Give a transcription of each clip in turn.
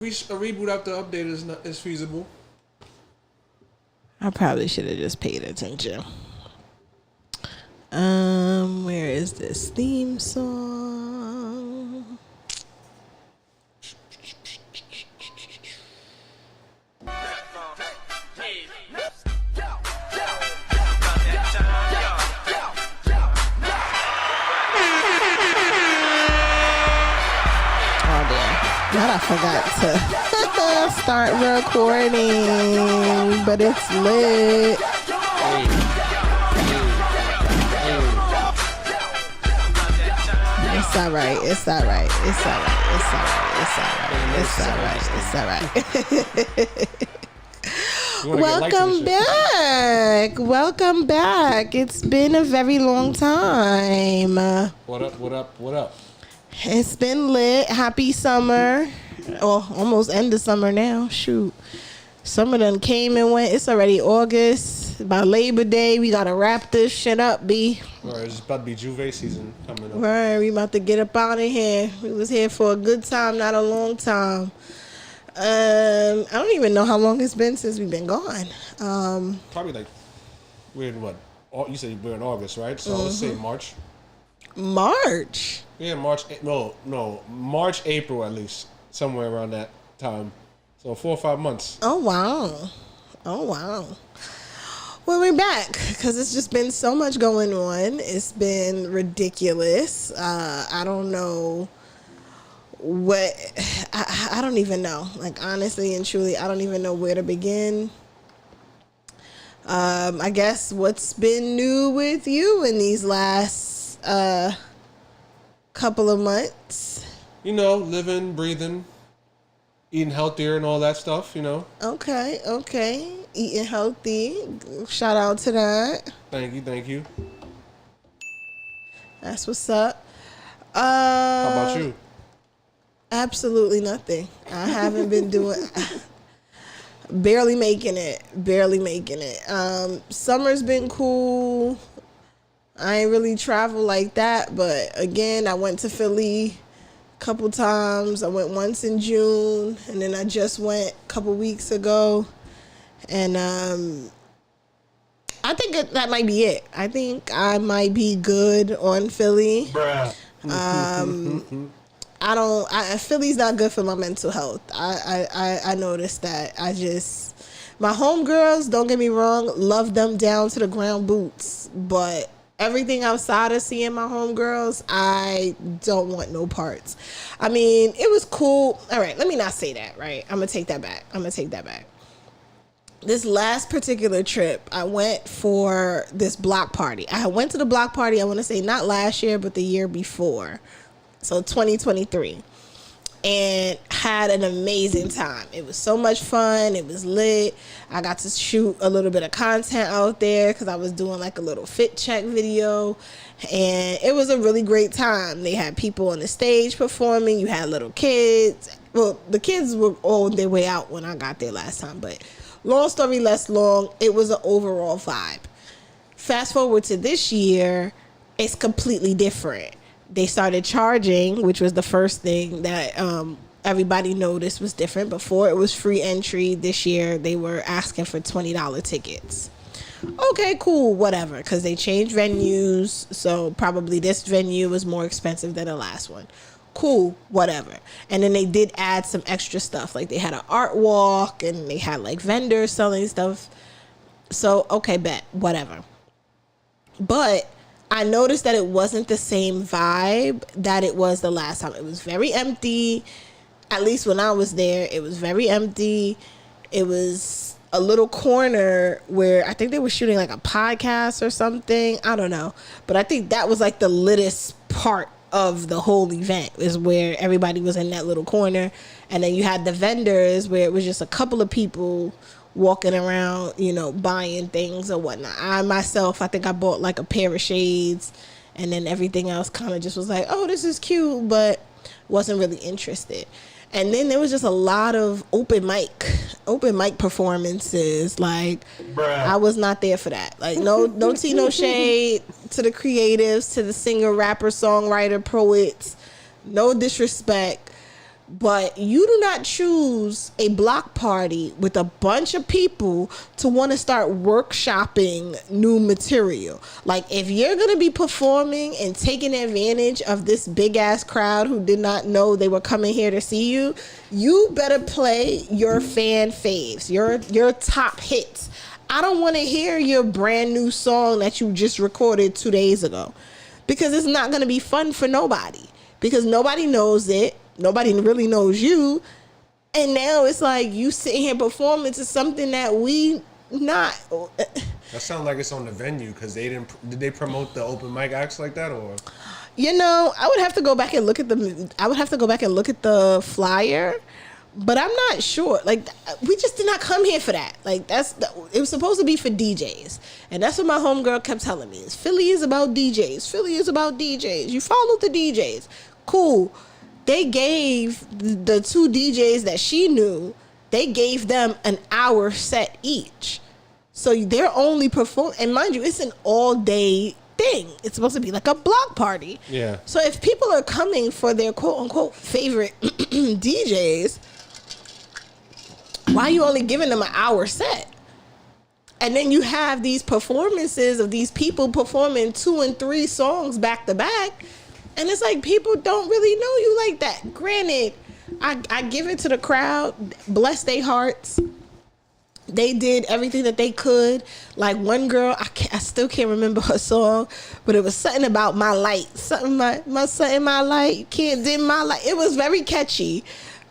A reboot after update is feasible. I probably should have just paid attention. Where is this theme song? That I forgot to start recording, but it's lit. It's alright. It's alright. It's alright. It's alright. It's alright. It's alright. Welcome back. Welcome back. It's been a very long time. What up? What up? What up? It's been lit. Happy summer. Well, almost end of summer now. Shoot. Summer done came and went. It's already August. By Labor Day, we got to wrap this shit up, B. Right, it's about to be Juve season coming up. Right, we about to get up out of here. We was here for a good time, not a long time. I don't even know how long it's been since we've been gone. Probably like, we're in what? You said we're in August, right? So let's say March. March? Yeah, March. No, March, April at least, somewhere around that time. So 4 or 5 months. Oh wow. Well, we're back because it's just been so much going on. It's been ridiculous. I don't know what. I don't even know. Like, honestly and truly, I don't even know where to begin. I guess what's been new with you in these last couple of months? You know, living, breathing, eating healthier and all that stuff, you know. Okay. Eating healthy. Shout out to that. Thank you. That's what's up. How about you? Absolutely nothing. I haven't been doing... Barely making it. Summer's been cool. I ain't really traveled like that, but again, I went to Philly a couple times. I went once in June, and then I just went a couple weeks ago. And I think that might be it. I think I might be good on Philly. Bruh. Philly's not good for my mental health. I noticed that. My homegirls, don't get me wrong, love them down to the ground boots, but everything outside of seeing my homegirls, I don't want no parts. I mean, it was cool. All right, let me not say that, right? I'm going to take that back. This last particular trip, I went for this block party. I went to the block party, I want to say not last year, but the year before. So 2023. And had an amazing time. It was so much fun. It was lit. I got to shoot a little bit of content out there because I was doing like a little fit check video. And it was a really great time. They had people on the stage performing. You had little kids. Well, the kids were on their way out when I got there last time. But long story less long, it was an overall vibe. Fast forward to this year, it's completely different. They started charging, which was the first thing that everybody noticed was different. Before, it was free entry. This year, they were asking for $20 tickets. Okay, cool, whatever, because they changed venues, so probably this venue was more expensive than the last one. Cool, whatever. And then they did add some extra stuff, like they had an art walk, and they had like vendors selling stuff. So, okay, bet, whatever. But I noticed that it wasn't the same vibe that it was the last time. It was very empty. At least when I was there, it was very empty. It was a little corner where I think they were shooting like a podcast or something. I don't know. But I think that was like the littest part of the whole event, is where everybody was in that little corner. And then you had the vendors where it was just a couple of people walking around, you know, buying things or whatnot. I think I bought like a pair of shades, and then everything else kind of just was like, oh, this is cute, but wasn't really interested. And then there was just a lot of open mic performances. Like, bruh, I was not there for that. Like, no tea, no shade to the creatives, to the singer, rapper, songwriter, poets. No disrespect. But you do not choose a block party with a bunch of people to want to start workshopping new material. Like, if you're going to be performing and taking advantage of this big ass crowd who did not know they were coming here to see you, you better play your fan faves, your top hits. I don't want to hear your brand new song that you just recorded 2 days ago, because it's not going to be fun for nobody, because nobody knows it. Nobody really knows you. And now it's like you sitting here performing to something that we not. That sounds like it's on the venue, because did they promote the open mic acts like that, or? You know, I would have to go back and look at the flyer, but I'm not sure. Like, we just did not come here for that. Like, it was supposed to be for DJs. And that's what my homegirl kept telling me, is Philly is about DJs. Philly is about DJs. You follow the DJs. Cool. They gave the 2 DJs that she knew, they gave them an hour set each. So they're only performing, and mind you, it's an all day thing. It's supposed to be like a block party. Yeah. So if people are coming for their quote unquote favorite DJs, why are you only giving them an hour set? And then you have these performances of these people performing 2 and 3 songs back to back. And it's like, people don't really know you like that. Granted, I give it to the crowd. Bless their hearts. They did everything that they could. Like, one girl, I still can't remember her song, but it was something about my light. Something my light. Can't dim my light. It was very catchy.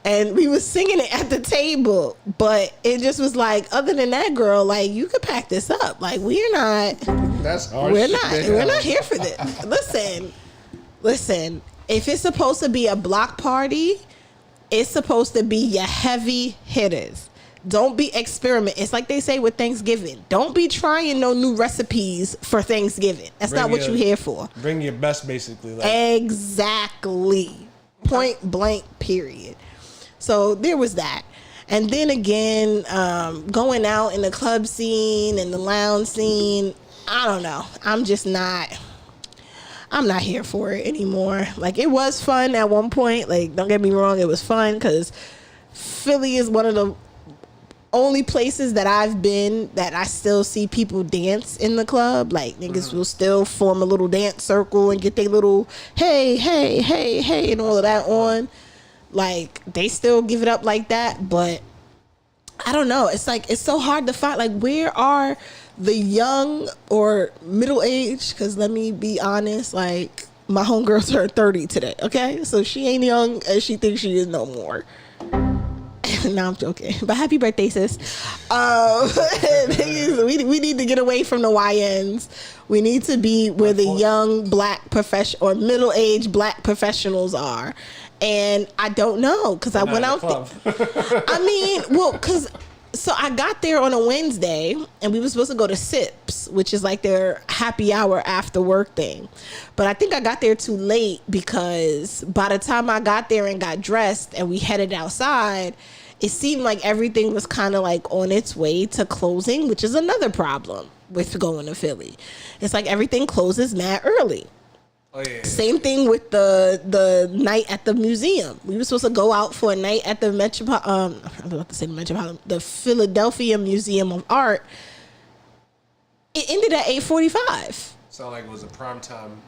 And we was singing it at the table. But it just was like, other than that, girl, like, you could pack this up. Like, we're not. That's hard. We're not here for this. Listen, if it's supposed to be a block party, it's supposed to be your heavy hitters. Don't be experiment. It's like they say with Thanksgiving. Don't be trying no new recipes for Thanksgiving. That's not what you're here for. Bring your best, basically. Like. Exactly. Point blank, period. So there was that. And then again, going out in the club scene and the lounge scene, I don't know. I'm not here for it anymore. Like, it was fun at one point. Like, don't get me wrong, it was fun, because Philly is one of the only places that I've been that I still see people dance in the club. Like, niggas will still form a little dance circle and get their little hey, hey, hey, hey, and all of that on. Like, they still give it up like that. But I don't know. It's like, it's so hard to find. Like, where are the young or middle age? Because let me be honest, like, my homegirl turned 30 today, okay? So she ain't young as she thinks she is no more. No, I'm joking. But happy birthday, sis. We need to get away from the YNs. We need to be where the young black or middle-aged black professionals are. And I don't know, because I went out there. I mean, well, so I got there on a Wednesday, and we were supposed to go to Sips, which is like their happy hour after work thing. But I think I got there too late, because by the time I got there and got dressed and we headed outside, it seemed like everything was kind of like on its way to closing, which is another problem with going to Philly. It's like everything closes mad early. Oh, yeah. Same thing with the night at the museum. We were supposed to go out for a night at the the Philadelphia Museum of Art. It ended at 8:45. Sound like it was a prime time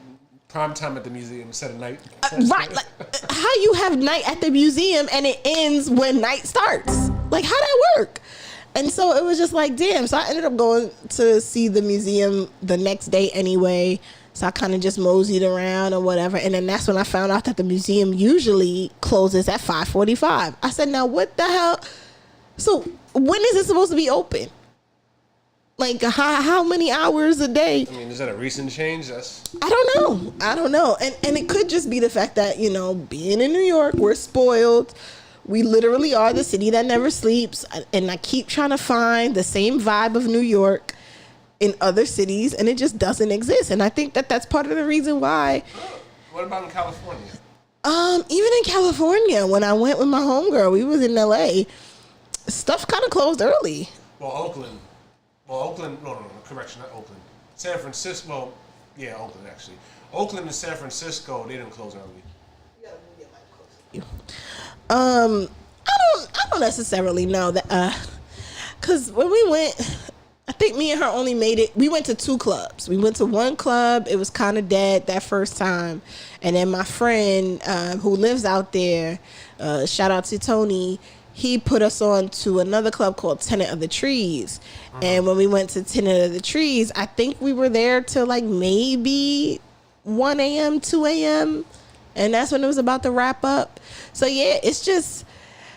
at the museum instead of night. Right. Like, how you have night at the museum and it ends when night starts? Like, how that work? And so it was just like, damn. So I ended up going to see the museum the next day anyway. So I kind of just moseyed around or whatever. And then that's when I found out that the museum usually closes at 5:45. I said, now what the hell? So when is it supposed to be open? Like, how many hours a day? I mean, is that a recent change? I don't know. And it could just be the fact that, you know, being in New York, we're spoiled. We literally are the city that never sleeps. And I keep trying to find the same vibe of New York in other cities, and it just doesn't exist. And I think that that's part of the reason why. What about in California? Even in California, when I went with my homegirl, we was in LA, stuff kind of closed early. Oakland, no, correction, not Oakland. San Francisco, Oakland actually. Oakland and San Francisco, they didn't close early. I don't necessarily know that, because when we went, I think me and her only made it. We went to 2 clubs. We went to one club. It was kind of dead that first time, and then my friend who lives out there, shout out to Tony. He put us on to another club called Tenant of the Trees, and when we went to Tenant of the Trees, I think we were there till like maybe 1 a.m., 2 a.m., and that's when it was about to wrap up. So yeah, it's just.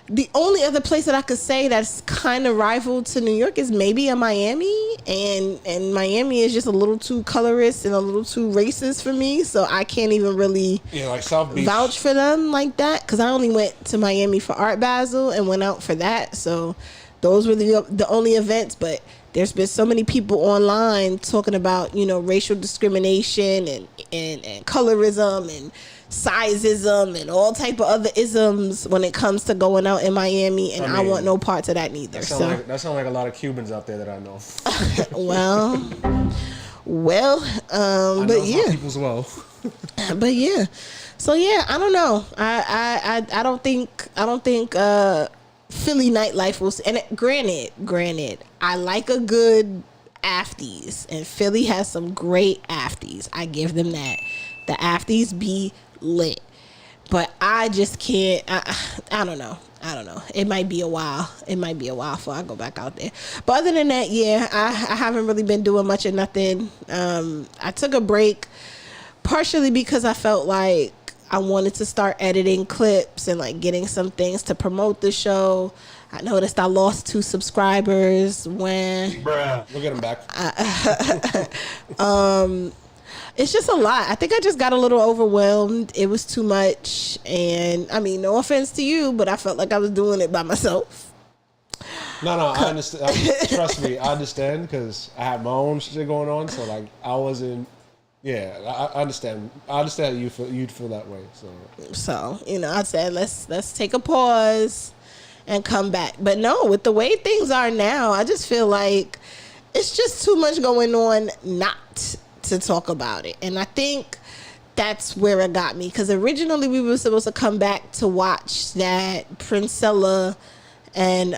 The only other place that I could say that's kind of rival to New York is maybe a Miami, and Miami is just a little too colorist and a little too racist for me, so I can't even really like South Beach. Vouch for them like that, because I only went to Miami for Art Basel and went out for that, so those were the only events. But there's been so many people online talking about, you know, racial discrimination and colorism and sizeism and all type of other isms when it comes to going out in Miami, and I want no parts of that neither. That sounds like a lot of Cubans out there that I know. But yeah, people's well. But yeah, so yeah, I don't know. I don't think Philly nightlife was. And granted, I like a good afties, and Philly has some great afties. I give them that. The afties be lit, but I just can't. I don't know. It might be a while before I go back out there. But other than that, yeah, I haven't really been doing much of nothing. I took a break partially because I felt like I wanted to start editing clips and like getting some things to promote the show. I noticed I lost 2 subscribers when. We'll get them back. It's just a lot. I think I just got a little overwhelmed. It was too much. And I mean, no offense to you, but I felt like I was doing it by myself. No, I understand. Trust me, I understand, because I had my own shit going on. So like, I wasn't. Yeah, I understand. I understand you'd feel that way. So you know, I said let's take a pause and come back. But no, with the way things are now, I just feel like it's just too much going on not to talk about it. And I think that's where it got me, because originally we were supposed to come back to watch that Princella and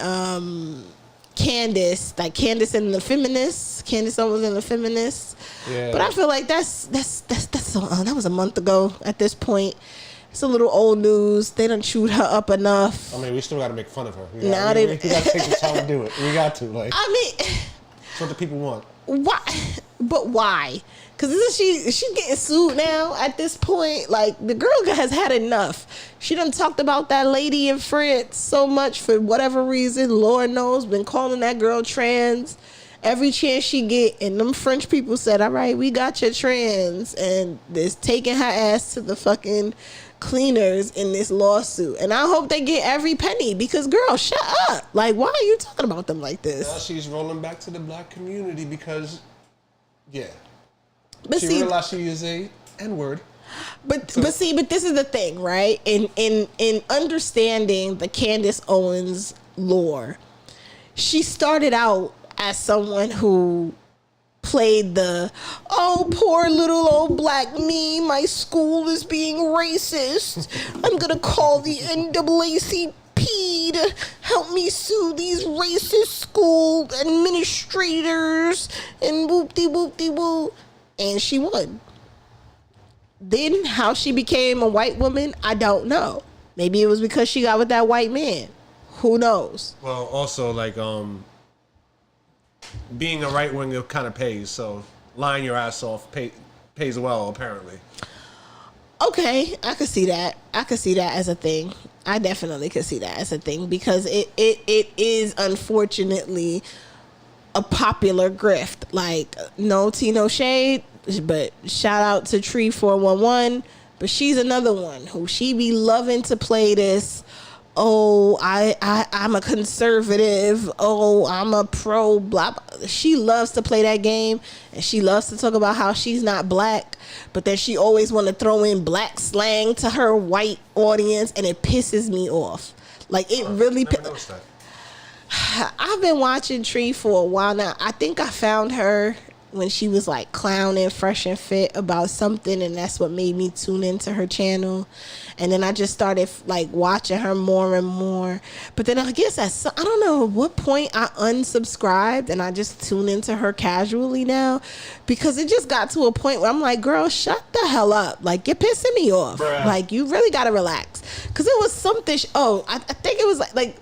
Candace and the Feminists. Candace Owens and the Feminists. Yeah. But I feel like that was a month ago at this point. It's a little old news. They done chewed her up enough. I mean, we still got to make fun of her. We got to take the time to do it. We got to. Like, I mean, that's what the people want. Why? But why? Because isn't she getting sued now at this point? Like, the girl has had enough. She done talked about that lady in France so much for whatever reason. Lord knows, been calling that girl trans every chance she get. And them French people said, all right, we got your trans. And this taking her ass to the fucking cleaners in this lawsuit. And I hope they get every penny, because girl, shut up. Like, why are you talking about them like this? Now she's rolling back to the black community because, yeah. But she realized she is a N-word. But this is the thing, right? In understanding the Candace Owens lore, she started out as someone who played the, oh, poor little old black me, my school is being racist. I'm gonna call the NAACP to help me sue these racist school administrators and whoop-de-whoop-de-whoop. And she won. Then how she became a white woman, I don't know. Maybe it was because she got with that white man. Who knows? Well, also, like, being a right winger kind of pays, so lying your ass off pays well, apparently. Okay, I could see that. I could see that as a thing. I definitely could see that as a thing, because it is unfortunately a popular grift. Like, no tea, no shade, but shout out to Tree 411. But she's another one who she be loving to play this, oh, I'm a conservative, oh, I'm a pro, blah, blah. She loves to play that game, and she loves to talk about how she's not black, but then she always want to throw in black slang to her white audience, and it pisses me off. Like, it really... I've been watching Tree for a while now. I think I found her when she was like clowning Fresh and Fit about something, and that's what made me tune into her channel. And then I just started like watching her more and more. But then I guess I don't know at what point I unsubscribed and I just tune into her casually now, because it just got to a point where I'm like, girl, shut the hell up. Like, you're pissing me off. Bruh. Like, you really got to relax. Because it was something, I think it was like,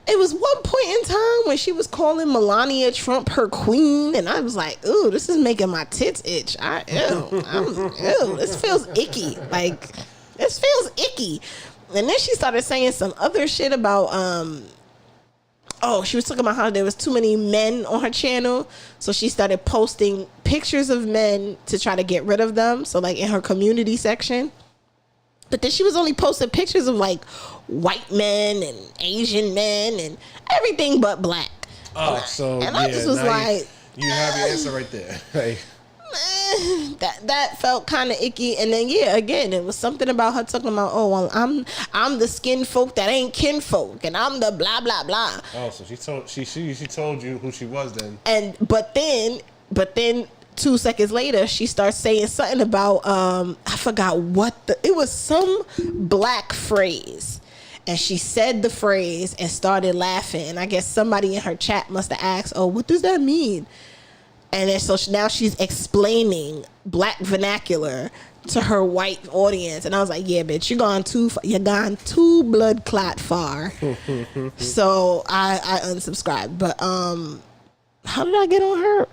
it was one point in time when she was calling Melania Trump her queen, and I was like, ooh, this is making my tits itch. Ew, this feels icky. Like, this feels icky. And then she started saying some other shit about, she was talking about how there was too many men on her channel. So she started posting pictures of men to try to get rid of them. So like in her community section. But then she was only posting pictures of like white men and Asian men and everything but black. Oh, so and I just was like, you have your answer right there. Like, that felt kind of icky. And then again, it was something about her talking about, oh, well, I'm the skin folk that ain't kin folk, and I'm the blah blah blah. Oh, so she told you who she was then. But then 2 seconds later, she starts saying something about I forgot it was some black phrase. And she said the phrase and started laughing. And I guess somebody in her chat must have asked, oh, what does that mean? And then so now she's explaining black vernacular to her white audience. And I was like, yeah, bitch, you're gone too blood clot far. So I unsubscribed. But how did I get on her?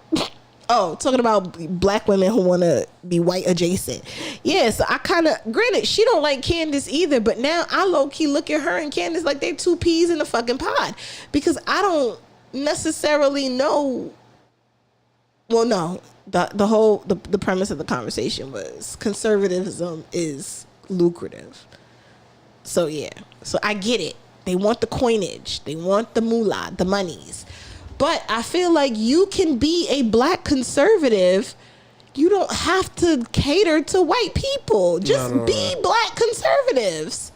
Oh, talking about black women who want to be white adjacent. Yeah, so I kind of, granted, she don't like Candace either, but now I low-key look at her and Candace like they're two peas in a fucking pod. Because I don't necessarily know. Well, no, the premise of the conversation was conservatism is lucrative. So, yeah. So I get it. They want the coinage. They want the moolah, the monies. But I feel like you can be a black conservative. You don't have to cater to white people. Just be black conservatives.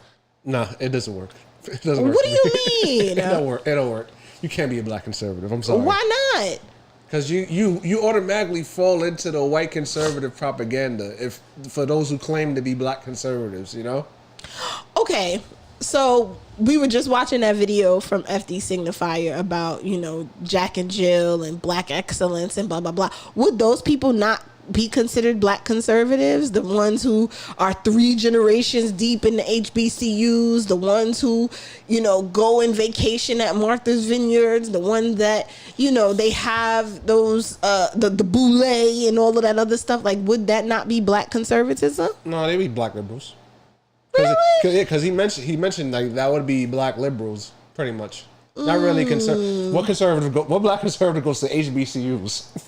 No, it doesn't work. It doesn't work. What do you mean? It don't work. It don't work. You can't be a black conservative. I'm sorry. Why not? Because you automatically fall into the white conservative propaganda for those who claim to be black conservatives, you know? Okay. So we were just watching that video from FD Signifier about, Jack and Jill and black excellence and blah, blah, blah. Would those people not be considered black conservatives? The ones who are 3 generations deep in the HBCUs, the ones who, go and vacation at Martha's Vineyards, the ones that, they have those, the boule and all of that other stuff. Like, would that not be black conservatism? No, they be black liberals. Really? Because he mentioned like that would be black liberals, pretty much. Not really conservative. What black conservative goes to HBCUs?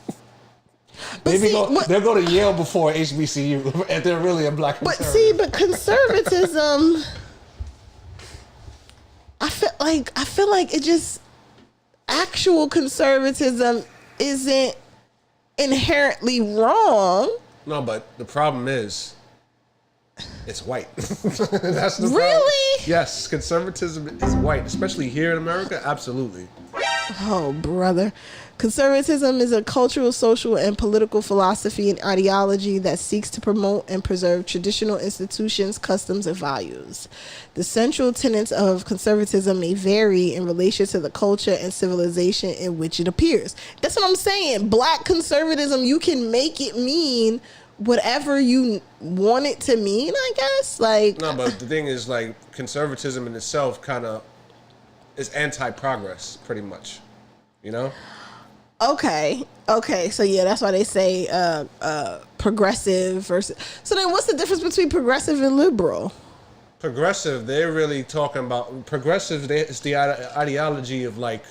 They'll go to Yale before HBCU if they're really a black conservative. But conservatism, I feel like it just, actual conservatism isn't inherently wrong. No, but the problem is, it's white. That's the really problem. Yes, conservatism is white, especially here in America. Absolutely. Oh, brother. Conservatism is a cultural, social, and political philosophy and ideology that seeks to promote and preserve traditional institutions, customs, and values. The central tenets of conservatism may vary in relation to the culture and civilization in which it appears. That's what I'm saying. Black conservatism, you can make it mean whatever you want it to mean, I guess. No, but the thing is, conservatism in itself kind of is anti-progress, pretty much. You know? Okay. So yeah, that's why they say progressive versus. So then, what's the difference between progressive and liberal? Progressive, they're really talking about progressive. It's the ideology of like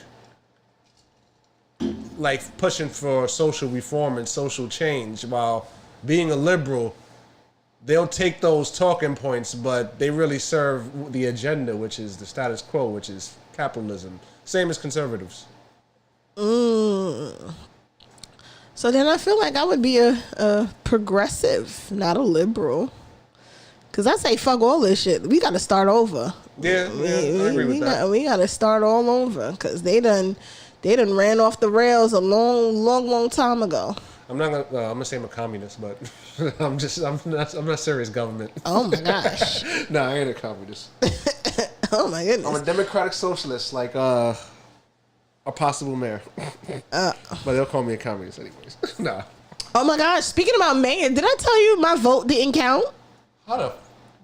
pushing for social reform and social change, while being a liberal, they'll take those talking points, but they really serve the agenda, which is the status quo, which is capitalism. Same as conservatives. So then I feel like I would be a progressive, not a liberal. Because I say fuck all this shit. We got to start over. Yeah, I agree with that. We got to start all over because they done ran off the rails a long time ago. I'm not gonna. I'm gonna say I'm a communist, but I'm not serious government. Oh my gosh. No, I ain't a communist. Oh my goodness. I'm a democratic socialist, like a possible mayor. But they'll call me a communist anyways. Nah. Oh my gosh. Speaking about mayor, did I tell you my vote didn't count? How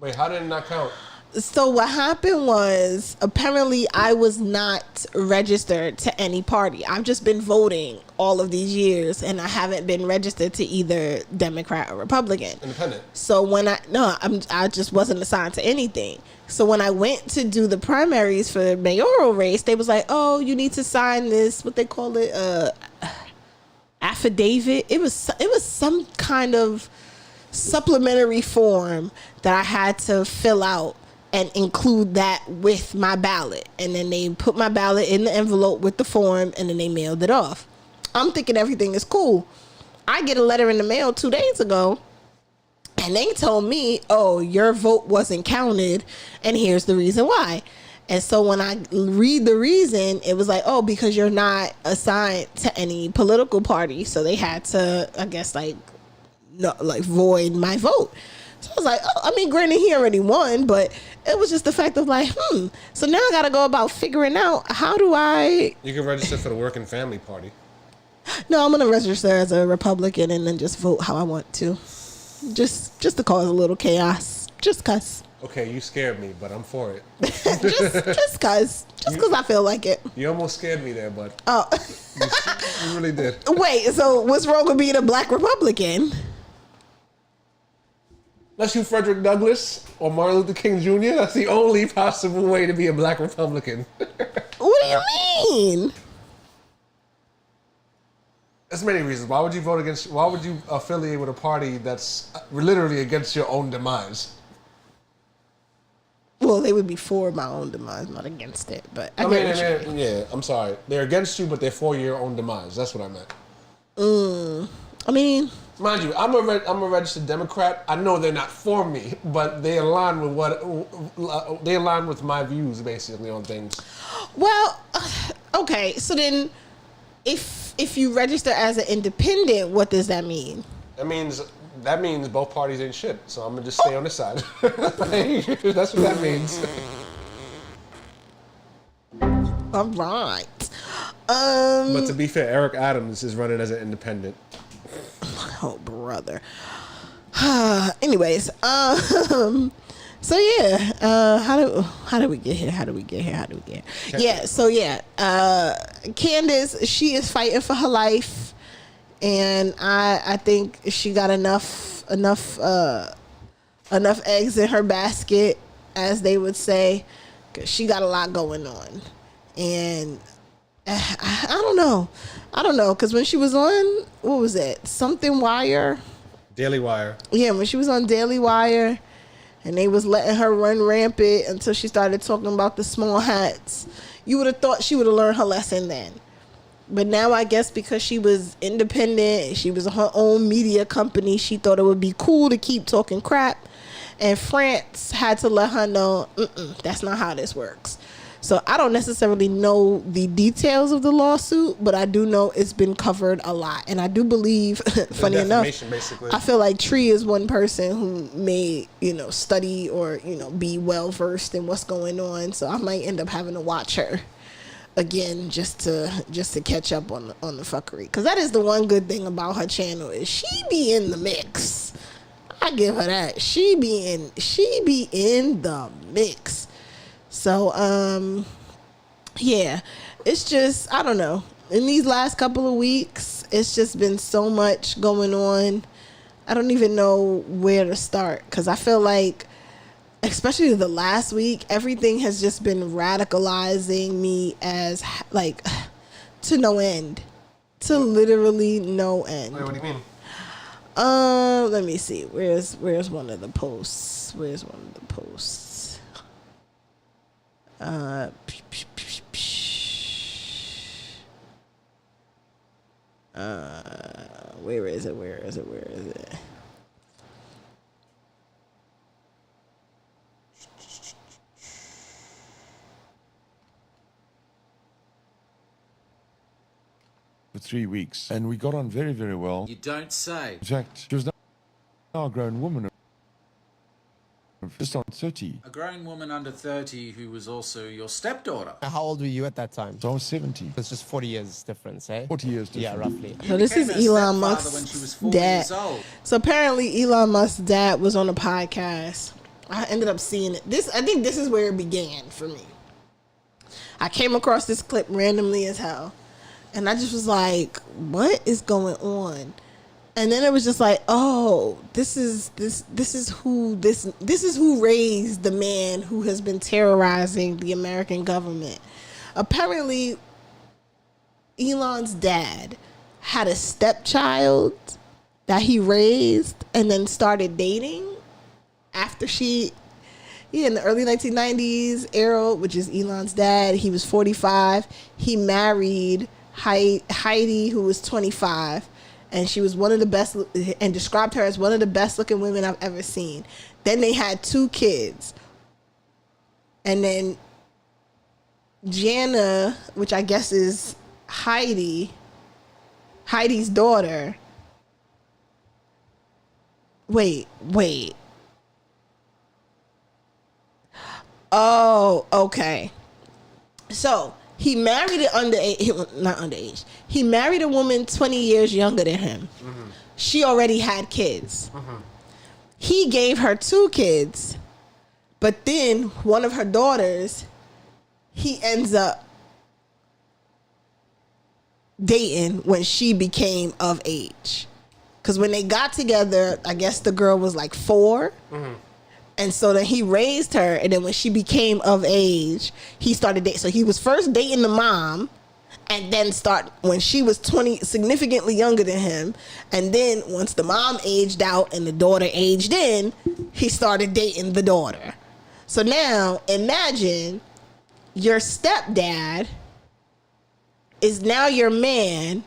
did it not count? So what happened was, apparently I was not registered to any party. I've just been voting all of these years, and I haven't been registered to either Democrat or Republican. Independent. So I just wasn't assigned to anything. So when I went to do the primaries for the mayoral race, they was like, "Oh, you need to sign this, what they call it, affidavit." It was some kind of supplementary form that I had to fill out and include that with my ballot. And then they put my ballot in the envelope with the form, and then they mailed it off. I'm thinking everything is cool. I get a letter in the mail 2 days ago, and they told me, "Oh, your vote wasn't counted, and here's the reason why." And so when I read the reason, it was like, "Oh, because you're not assigned to any political party." So they had to, I guess, void my vote. So I was like, "Oh, I mean, granted, he already won, but it was just the fact of like, So now I got to go about figuring out, how do I... You can register for the Working Family Party. No, I'm going to register as a Republican and then just vote how I want to. Just to cause a little chaos. Just cause. Okay, you scared me, but I'm for it. just cause I feel like it. You almost scared me there, but Oh, you really did. Wait, so what's wrong with being a black Republican? Unless you Frederick Douglass or Martin Luther King Jr., that's the only possible way to be a black Republican. What do you mean? There's many reasons. Why would you affiliate with a party that's literally against your own demise? Well, they would be for my own demise, not against it. But I'm sorry. They're against you, but they're for your own demise. That's what I meant. I mean, mind you, I'm a registered Democrat. I know they're not for me, but they align with my views basically on things. Well, okay. So then, if you register as an independent, what does that mean? That means both parties ain't shit. So I'm gonna just stay on this side. That's what that means. All right. But to be fair, Eric Adams is running as an independent. Oh, brother. Anyways, so yeah, how did we get here? Yeah, so yeah, Candace, she is fighting for her life, and I think she got enough eggs in her basket, as they would say, 'cause she got a lot going on, and I don't know, because when she was on, what was it, something Wire? Daily Wire. Yeah, when she was on Daily Wire, and they was letting her run rampant until she started talking about the small hats, you would have thought she would have learned her lesson then. But now I guess because she was independent, she was her own media company, she thought it would be cool to keep talking crap. And France had to let her know, that's not how this works. So I don't necessarily know the details of the lawsuit, but I do know it's been covered a lot. And I do believe, funny enough, basically. I feel like Tree is one person who may, study or, be well versed in what's going on. So I might end up having to watch her again just to catch up on the fuckery. Because that is the one good thing about her channel, is she be in the mix. I give her that. She be in the mix. So, yeah, it's just, I don't know. In these last couple of weeks, it's just been so much going on. I don't even know where to start, because I feel like, especially the last week, everything has just been radicalizing me as, like, to no end. To literally no end. Wait, what do you mean? Let me see. Where's one of the posts? Where is it? for 3 weeks, and we got on very, very well. You don't say. In fact, she was now a grown woman, just on 30. A grown woman under 30 who was also your stepdaughter. How old were you at that time? So I was 70. It's just 40 years difference, eh? 40 years difference. Yeah, roughly. So this is became her Elon stepfather when she was Musk's 40 dad. years old. So apparently Elon Musk's dad was on a podcast. I ended up seeing it. I think this is where it began for me. I came across this clip randomly as hell. And I just was like, what is going on? And then it was just like, oh, this is who raised the man who has been terrorizing the American government. Apparently, Elon's dad had a stepchild that he raised and then started dating after in the early 1990s, Errol, which is Elon's dad, he was 45. He married Heidi, who was 25. And she was one of the best, and described her as one of the best looking women I've ever seen. Then they had 2 kids. And then Jana, which I guess is Heidi's daughter. Wait. Oh, okay. So he married an not underage. He married a woman 20 years younger than him. Mm-hmm. She already had kids. Mm-hmm. He gave her 2 kids, but then one of her daughters, he ends up dating when she became of age. Because when they got together, I guess the girl was like 4. Mm-hmm. And so then he raised her, and then when she became of age, he started dating. So he was first dating the mom, and then when she was 20, significantly younger than him. And then once the mom aged out and the daughter aged in, he started dating the daughter. So now imagine your stepdad is now your man,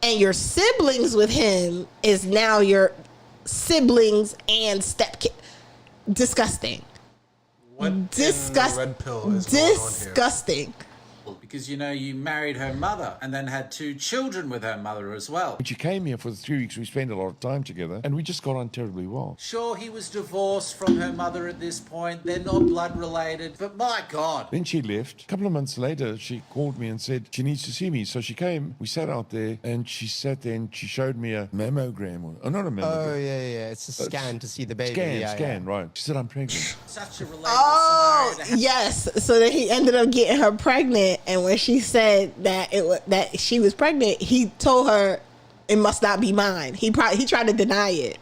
and your siblings with him is now your siblings and stepkid. Disgusting. What disgusting red pill is going on here? Disgusting. Because, you married her mother and then had 2 children with her mother as well. When she came here for the 3 weeks, we spent a lot of time together, and we just got on terribly well. Sure, he was divorced from her mother at this point. They're not blood related, but my God. Then she left. A couple of months later, she called me and said she needs to see me. So she came, we sat out there, and she sat there and she showed me a mammogram. Or not a mammogram. Oh, yeah. It's a scan to see the baby. Scan, right. She said, I'm pregnant. Such a relatable Oh, yes. So then he ended up getting her pregnant, and when she said that she was pregnant, he told her it must not be mine. He tried to deny it.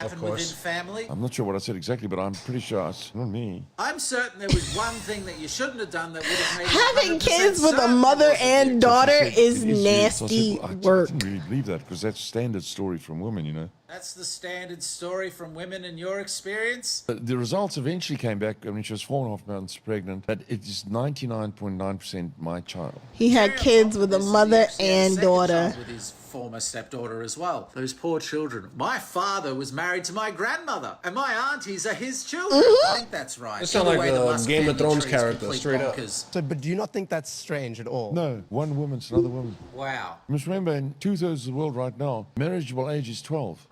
Happened within family. I'm not sure what I said exactly, but I'm pretty sure it's not me. I'm certain there was one thing that you shouldn't have done that would have made Having kids with a mother and daughter is nasty work. I didn't really believe that because that's standard story from women, That's the standard story from women in your experience? The results eventually came back. I mean, she was 4.5 months pregnant, but it is 99.9% my child. He had kids with a mother and daughter. With his former stepdaughter as well. Those poor children. My father was married to my grandmother, and my aunties are his children. I think that's right. It sounds like a Game of Thrones character, straight up. So, but do you not think that's strange at all? No, one woman's another woman. Wow. You must remember, in 2/3 of the world right now, marriageable age is 12.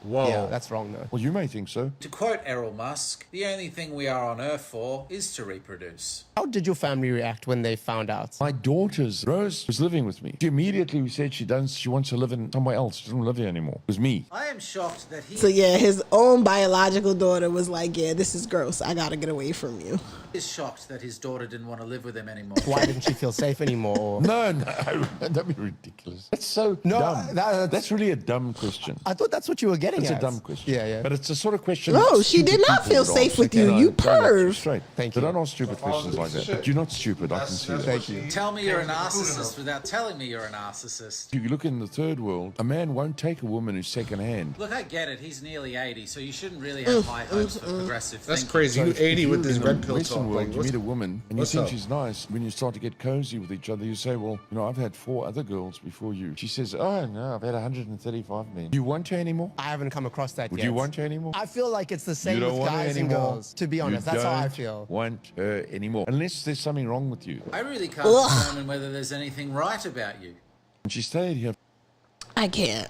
Whoa. Yeah, that's wrong, though. Well, you may think so. To quote Errol Musk, the only thing we are on Earth for is to reproduce. How did your family react when they found out? My daughter's Rose was living with me. She immediately said she wants to live in somewhere else. She doesn't live here anymore. It was me. I am shocked that he So yeah, his own biological daughter was like, yeah, this is gross. I gotta get away from you. is shocked that his daughter didn't want to live with him anymore. Why didn't she feel safe anymore? No, that'd be ridiculous. That's so dumb. That's really a dumb question. I thought that's what you were getting at. It's a dumb question. Yeah. But it's a sort of question. No, she did not feel safe with you. You perv. Straight. Thank So you. don't ask stupid questions like that. You're not stupid. I can see that. Thank you. Tell me you're a narcissist without telling me you're a narcissist. You look in the third world, a man won't take a woman who's second-hand. Look, I get it. He's nearly 80, so you shouldn't really have high hopes for progressive That's thinking. crazy. You 80 with this red pill Western talk. world, Like, you meet a woman and you what's think up? she's nice. When you start to get cozy with each other, you say, well, I've had 4 other girls before you. She says, oh, no, I've had 135 men. You want her anymore? I have haven't come across that Would yet. you want her anymore? I feel like it's the You same don't with want her guys and anymore. girls. To be honest, You that's how I don't feel. want her anymore. Unless there's something wrong with you. I really can't Ugh. determine whether there's anything right about you. And she stayed here. I can't.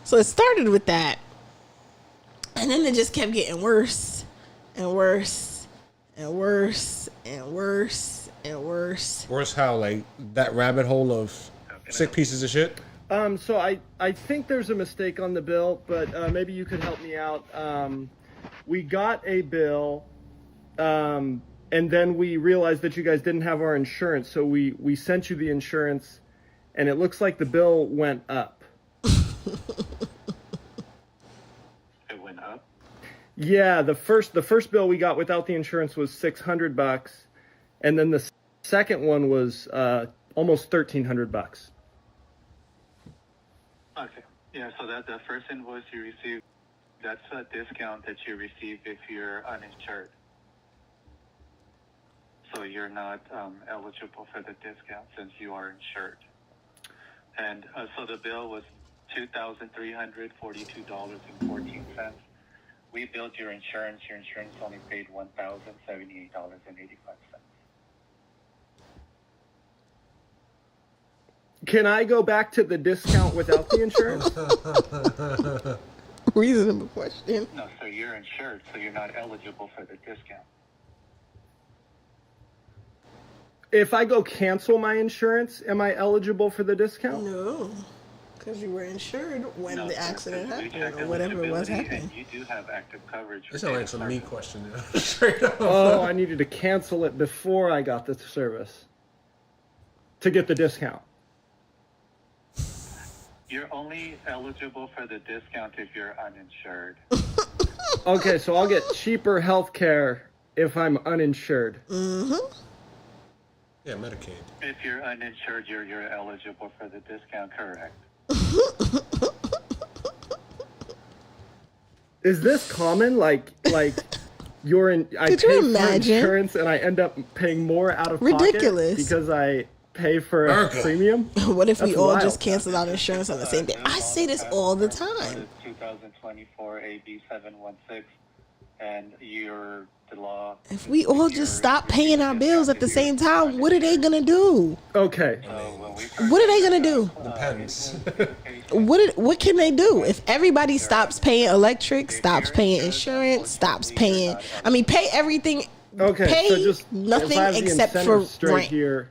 So it started with that. And then it just kept getting worse and worse and worse and worse and worse. Worse how, like, that rabbit hole of sick pieces of shit? So I think there's a mistake on the bill, but maybe you could help me out. We got a bill, and then we realized that you guys didn't have our insurance, so we sent you the insurance, and it looks like the bill went up. It went up? Yeah, the first bill we got without the insurance was $600, and then the second one was almost $1,300. Okay. Yeah, so that the first invoice you received, that's a discount that you receive if you're uninsured. So you're not eligible for the discount since you are insured. And so the bill was $2,342.14. We billed your insurance. Your insurance only paid $1,078.85. Can I go back to the discount without the insurance? Reasonable question. No, so you're insured, so you're not eligible for the discount. If I go cancel my insurance, am I eligible for the discount? No, because you were insured when No, the sir, accident we happened checked or whatever it was eligibility, happening. And you do have active coverage. This for sounds like data some me service. question. Straight up. Oh, I needed to cancel it before I got the service to get the discount. You're only eligible for the discount if you're uninsured. Okay, so I'll get cheaper health care if I'm uninsured. Yeah, Medicaid. If you're uninsured, you're eligible for the discount, correct? Is this common? Like you're in? I Could you pay for imagine? insurance and I end up paying more out of Ridiculous. pocket because I pay for a America. premium. What if we That's all wild. just canceled out insurance on the same day? I say this all the time. 2024 AB 716, and you're the law. If we all just stop paying our bills at the same time, what are they gonna do? Okay. What are they gonna do? Depends. What can they do? If everybody stops paying electric, stops paying insurance, stops paying, pay everything, Okay. pay so just nothing if I have the except incentive for straight rent, here.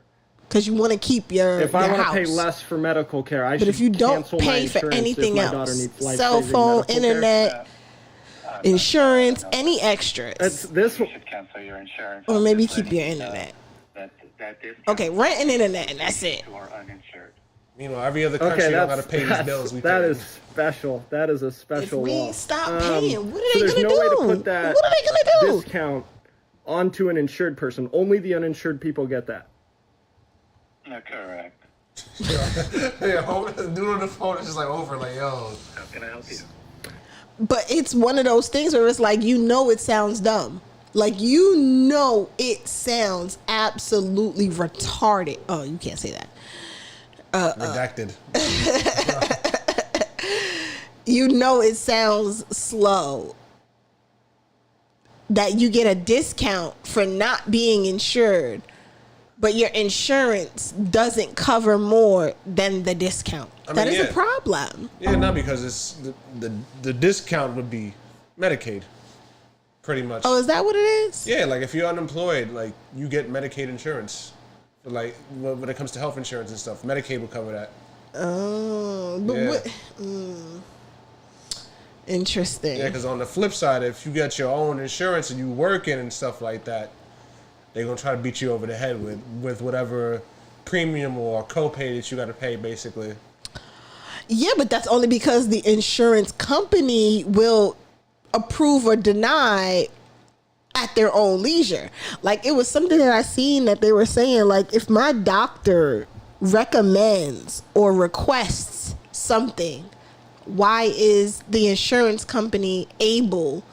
because you want to keep your If I your want to house. pay less for medical care, I But should if you don't cancel my pay for insurance anything if my daughter else, needs cell life-saving phone, medical care. internet, insurance, any extras, This You should cancel your insurance. or I'm maybe just keep your letting you know internet. that discount Okay, rent and internet, and that's it. who are uninsured. Every other country okay, don't got to pay these bills. We that pay. is special. That is a If special we law. stop paying, what are so they there's gonna no do? way to put that What are they gonna do? discount onto an insured person. Only the uninsured people get that. No, correct. Yeah, dude on the phone is just like over, like, yo. How can I help you? But it's one of those things where it's like, it sounds dumb. Like, it sounds absolutely retarded. Oh, you can't say that. Redacted. It sounds slow. That you get a discount for not being insured, but your insurance doesn't cover more than the discount. That is a problem. Yeah, not because it's the discount would be Medicaid, pretty much. Oh, is that what it is? Yeah, like if you're unemployed, like you get Medicaid insurance. Like when it comes to health insurance and stuff, Medicaid will cover that. Oh, but Yeah. what? Interesting. Yeah, because on the flip side, if you get your own insurance and you working and stuff like that, they're gonna try to beat you over the head with whatever premium or copay that you got to pay, basically. Yeah, but that's only because the insurance company will approve or deny at their own leisure. Like, it was something that I seen that they were saying, like, if my doctor recommends or requests something, why is the insurance company able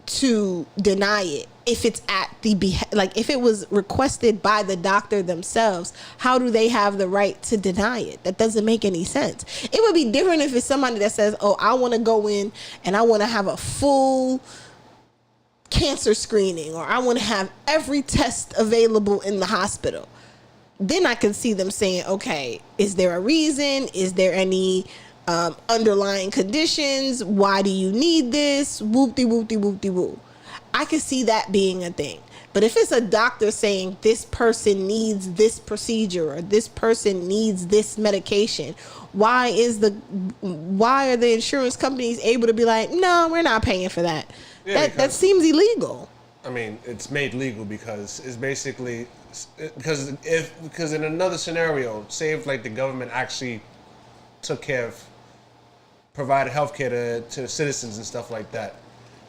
to deny it if it's at the like if it was requested by the doctor themselves, how do they have the right to deny it? That doesn't make any sense. It would be different if it's somebody that says, oh, I want to go in and I want to have a full cancer screening, or I want to have every test available in the hospital. Then I can see them saying, okay, is there a reason? Is there any underlying conditions? Why do you need this? Whoop-de-whoop-de-whoop-de-whoop. I could see that being a thing. But if it's a doctor saying this person needs this procedure or this person needs this medication, why are the insurance companies able to be like, no, we're not paying for that? Yeah, that seems illegal. I mean, it's made legal because it's basically because in another scenario, say if like the government actually took care of provided health care to citizens and stuff like that,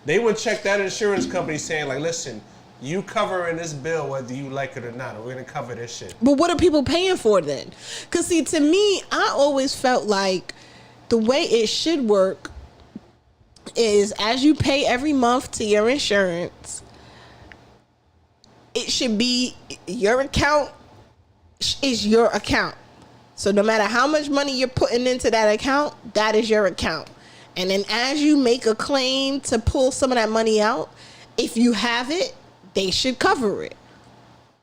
they would check that insurance company saying like, listen, you covering this bill whether you like it or not, or we're gonna cover this shit. But what are people paying for then? Because see, to me, I always felt like the way it should work is as you pay every month to your insurance, it should be your account is your account. So no matter how much money you're putting into that account, that is your account. And then as you make a claim to pull some of that money out, if you have it, they should cover it.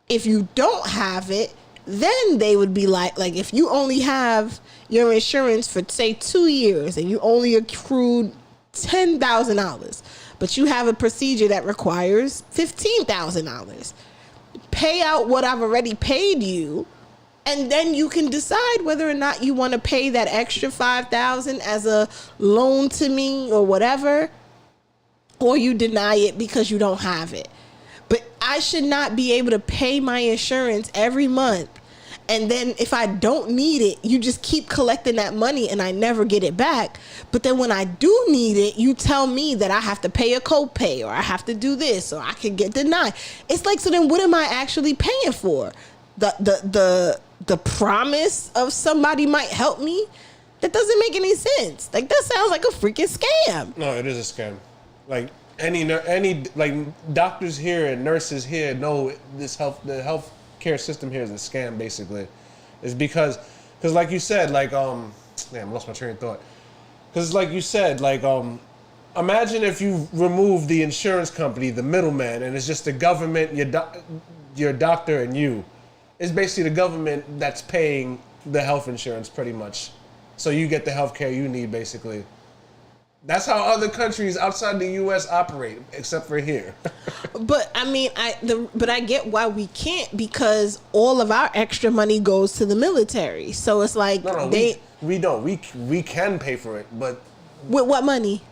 If you don't have it, then they would be like if you only have your insurance for say 2 years and you only accrued $10,000, but you have a procedure that requires $15,000, pay out what I've already paid you, and then you can decide whether or not you want to pay that extra $5,000 as a loan to me or whatever, or you deny it because you don't have it. But I should not be able to pay my insurance every month, and then if I don't need it, you just keep collecting that money and I never get it back. But then when I do need it, you tell me that I have to pay a copay or I have to do this or I can get denied. It's like, so then what am I actually paying for? The promise of somebody might help me? That doesn't make any sense. Like, that sounds like a freaking scam. No, it is a scam. Like any like doctors here and nurses here know the health care system here is a scam. Basically, it's because like you said, like I lost my train of thought. Because like you said, like imagine if you remove the insurance company, the middleman, and it's just the government, your doctor, and you. It's basically the government that's paying the health insurance, pretty much. So you get the health care you need, basically. That's how other countries outside the U.S. operate, except for here. But I mean, but I get why we can't, because all of our extra money goes to the military. So it's like we don't. We can pay for it, but with what money?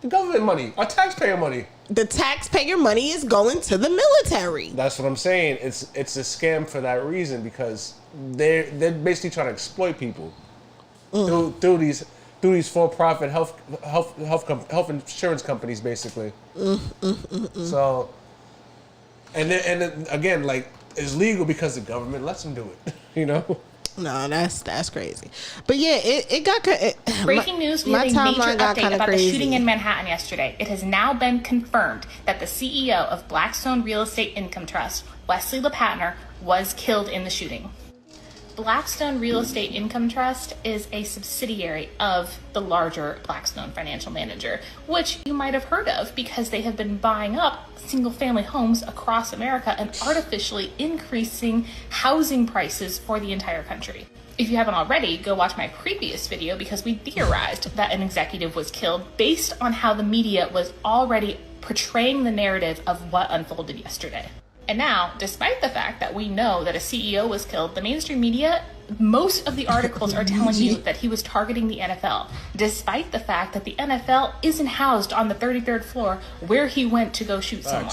The government money, our taxpayer money. The taxpayer money is going to the military. That's what I'm saying. It's a scam for that reason, because they're basically trying to exploit people through these for-profit health insurance companies, basically. So, and then again, like, it's legal because the government lets them do it. You know. No, that's crazy. But yeah, it got breaking news. We have a major update about the shooting in Manhattan yesterday. It has now been confirmed that the CEO of Blackstone Real Estate Income Trust, Wesley LePatner, was killed in the shooting. Blackstone Real Estate Income Trust is a subsidiary of the larger Blackstone Financial Manager, which you might have heard of because they have been buying up single-family homes across America and artificially increasing housing prices for the entire country. If you haven't already, go watch my previous video because we theorized that an executive was killed based on how the media was already portraying the narrative of what unfolded yesterday. And now, despite the fact that we know that a CEO was killed, the mainstream media, most of the articles are telling you that he was targeting the NFL, despite the fact that the NFL isn't housed on the 33rd floor where he went to go shoot someone.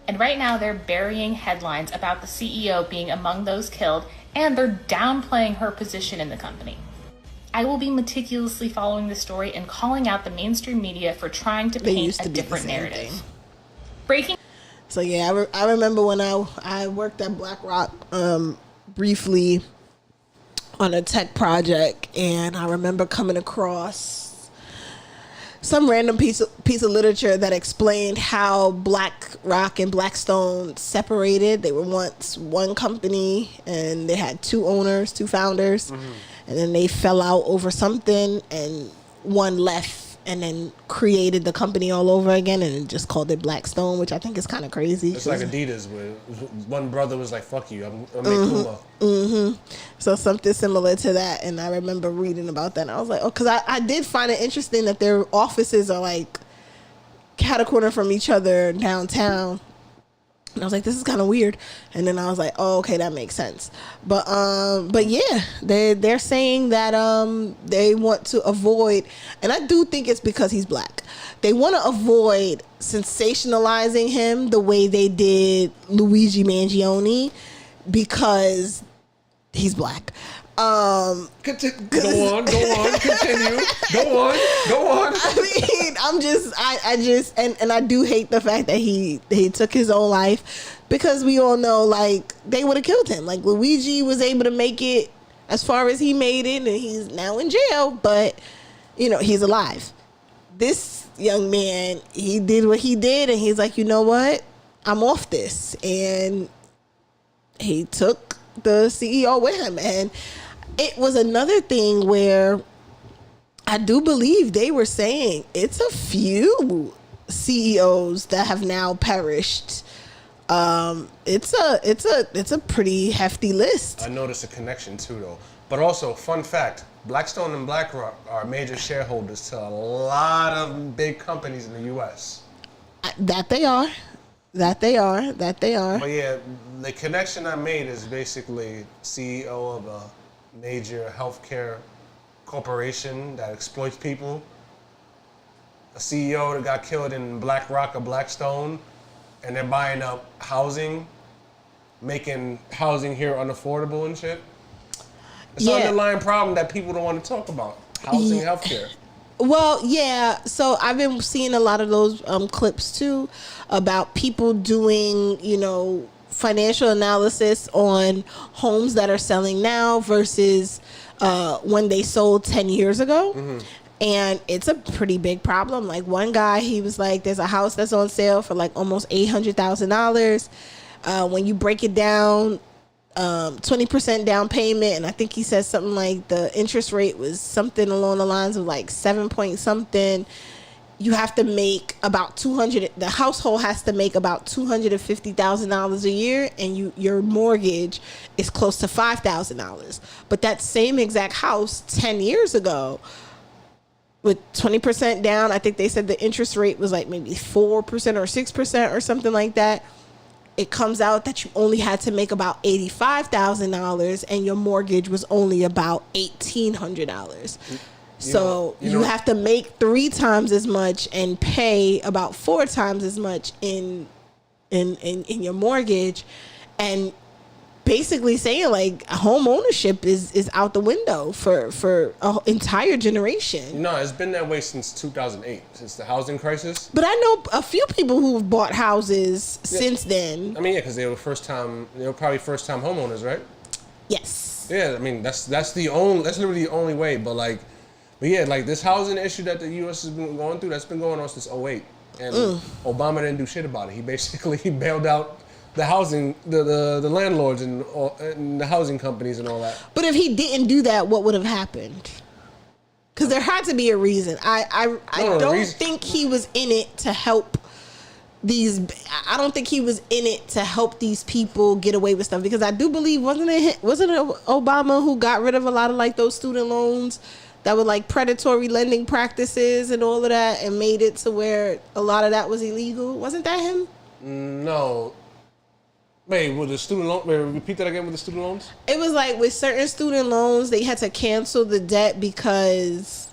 And right now they're burying headlines about the CEO being among those killed, and they're downplaying her position in the company. I will be meticulously following this story and calling out the mainstream media for trying to paint a different narrative. Breaking. So yeah, I remember when I worked at BlackRock briefly on a tech project, and I remember coming across some random piece of literature that explained how BlackRock and Blackstone separated. They were once one company, and they had two owners, two founders, and then they fell out over something, and one left and then created the company all over again and just called it Blackstone, which I think is kind of crazy. It's like Adidas, where one brother was like, fuck you, I'm make Puma. So something similar to that. And I remember reading about that, and I was like, oh, because I did find it interesting that their offices are like cat a corner from each other downtown. And I was like, this is kind of weird. And then I was like, oh, okay, that makes sense. But yeah, they're saying that they want to avoid, and I do think it's because he's black. They want to avoid sensationalizing him the way they did Luigi Mangione because he's black. Go on, continue. Go on. I mean, I just, and I do hate the fact that he took his own life, because we all know, like, they would have killed him. Like, Luigi was able to make it as far as he made it, and he's now in jail, but, you know, he's alive. This young man, he did what he did, and he's like, you know what? I'm off this. And he took the CEO with him. And it was another thing where I do believe they were saying it's a few CEOs that have now perished. It's a pretty hefty list. I noticed a connection too, though. But also, fun fact: Blackstone and BlackRock are major shareholders to a lot of big companies in the U.S. That they are. But yeah, the connection I made is basically CEO of a major healthcare corporation that exploits people, a CEO that got killed in BlackRock or Blackstone, and they're buying up housing, making housing here unaffordable and shit. It's an underlying problem that people don't want to talk about. Housing, healthcare. Well, yeah. So I've been seeing a lot of those clips too about people doing, you know, financial analysis on homes that are selling now versus when they sold 10 years ago. And it's a pretty big problem. Like, one guy, he was like, there's a house that's on sale for like almost $800,000. When you break it down, 20% down payment, and I think he said something like the interest rate was something along the lines of like 7 point something. You have to make about the household has to make about $250,000 a year, and your mortgage is close to $5,000. But that same exact house 10 years ago, with 20% down, I think they said the interest rate was like maybe 4% or 6% or something like that. It comes out that you only had to make about $85,000, and your mortgage was only about $1,800. So you have to make 3 times as much and pay about 4 times as much in your mortgage, and basically saying like home ownership is out the window for an entire generation. No, it's been that way since 2008, since the housing crisis. But I know a few people who've bought houses since then. I mean, yeah, because they were probably first time homeowners, right? Yes. Yeah, I mean that's literally the only way. But yeah, like this housing issue that the U.S. has been going through, that's been going on since 2008, and Obama didn't do shit about it. He basically bailed out the housing, the landlords and the housing companies and all that. But if he didn't do that, what would have happened? Because there had to be a reason. I don't think he was in it to help these. I don't think he was in it to help these people get away with stuff. Because I do believe wasn't it Obama who got rid of a lot of like those student loans that were like predatory lending practices and all of that, and made it to where a lot of that was illegal? Wasn't that him? No. Wait, with the student loan? Wait, repeat that again with the student loans? It was like with certain student loans, they had to cancel the debt because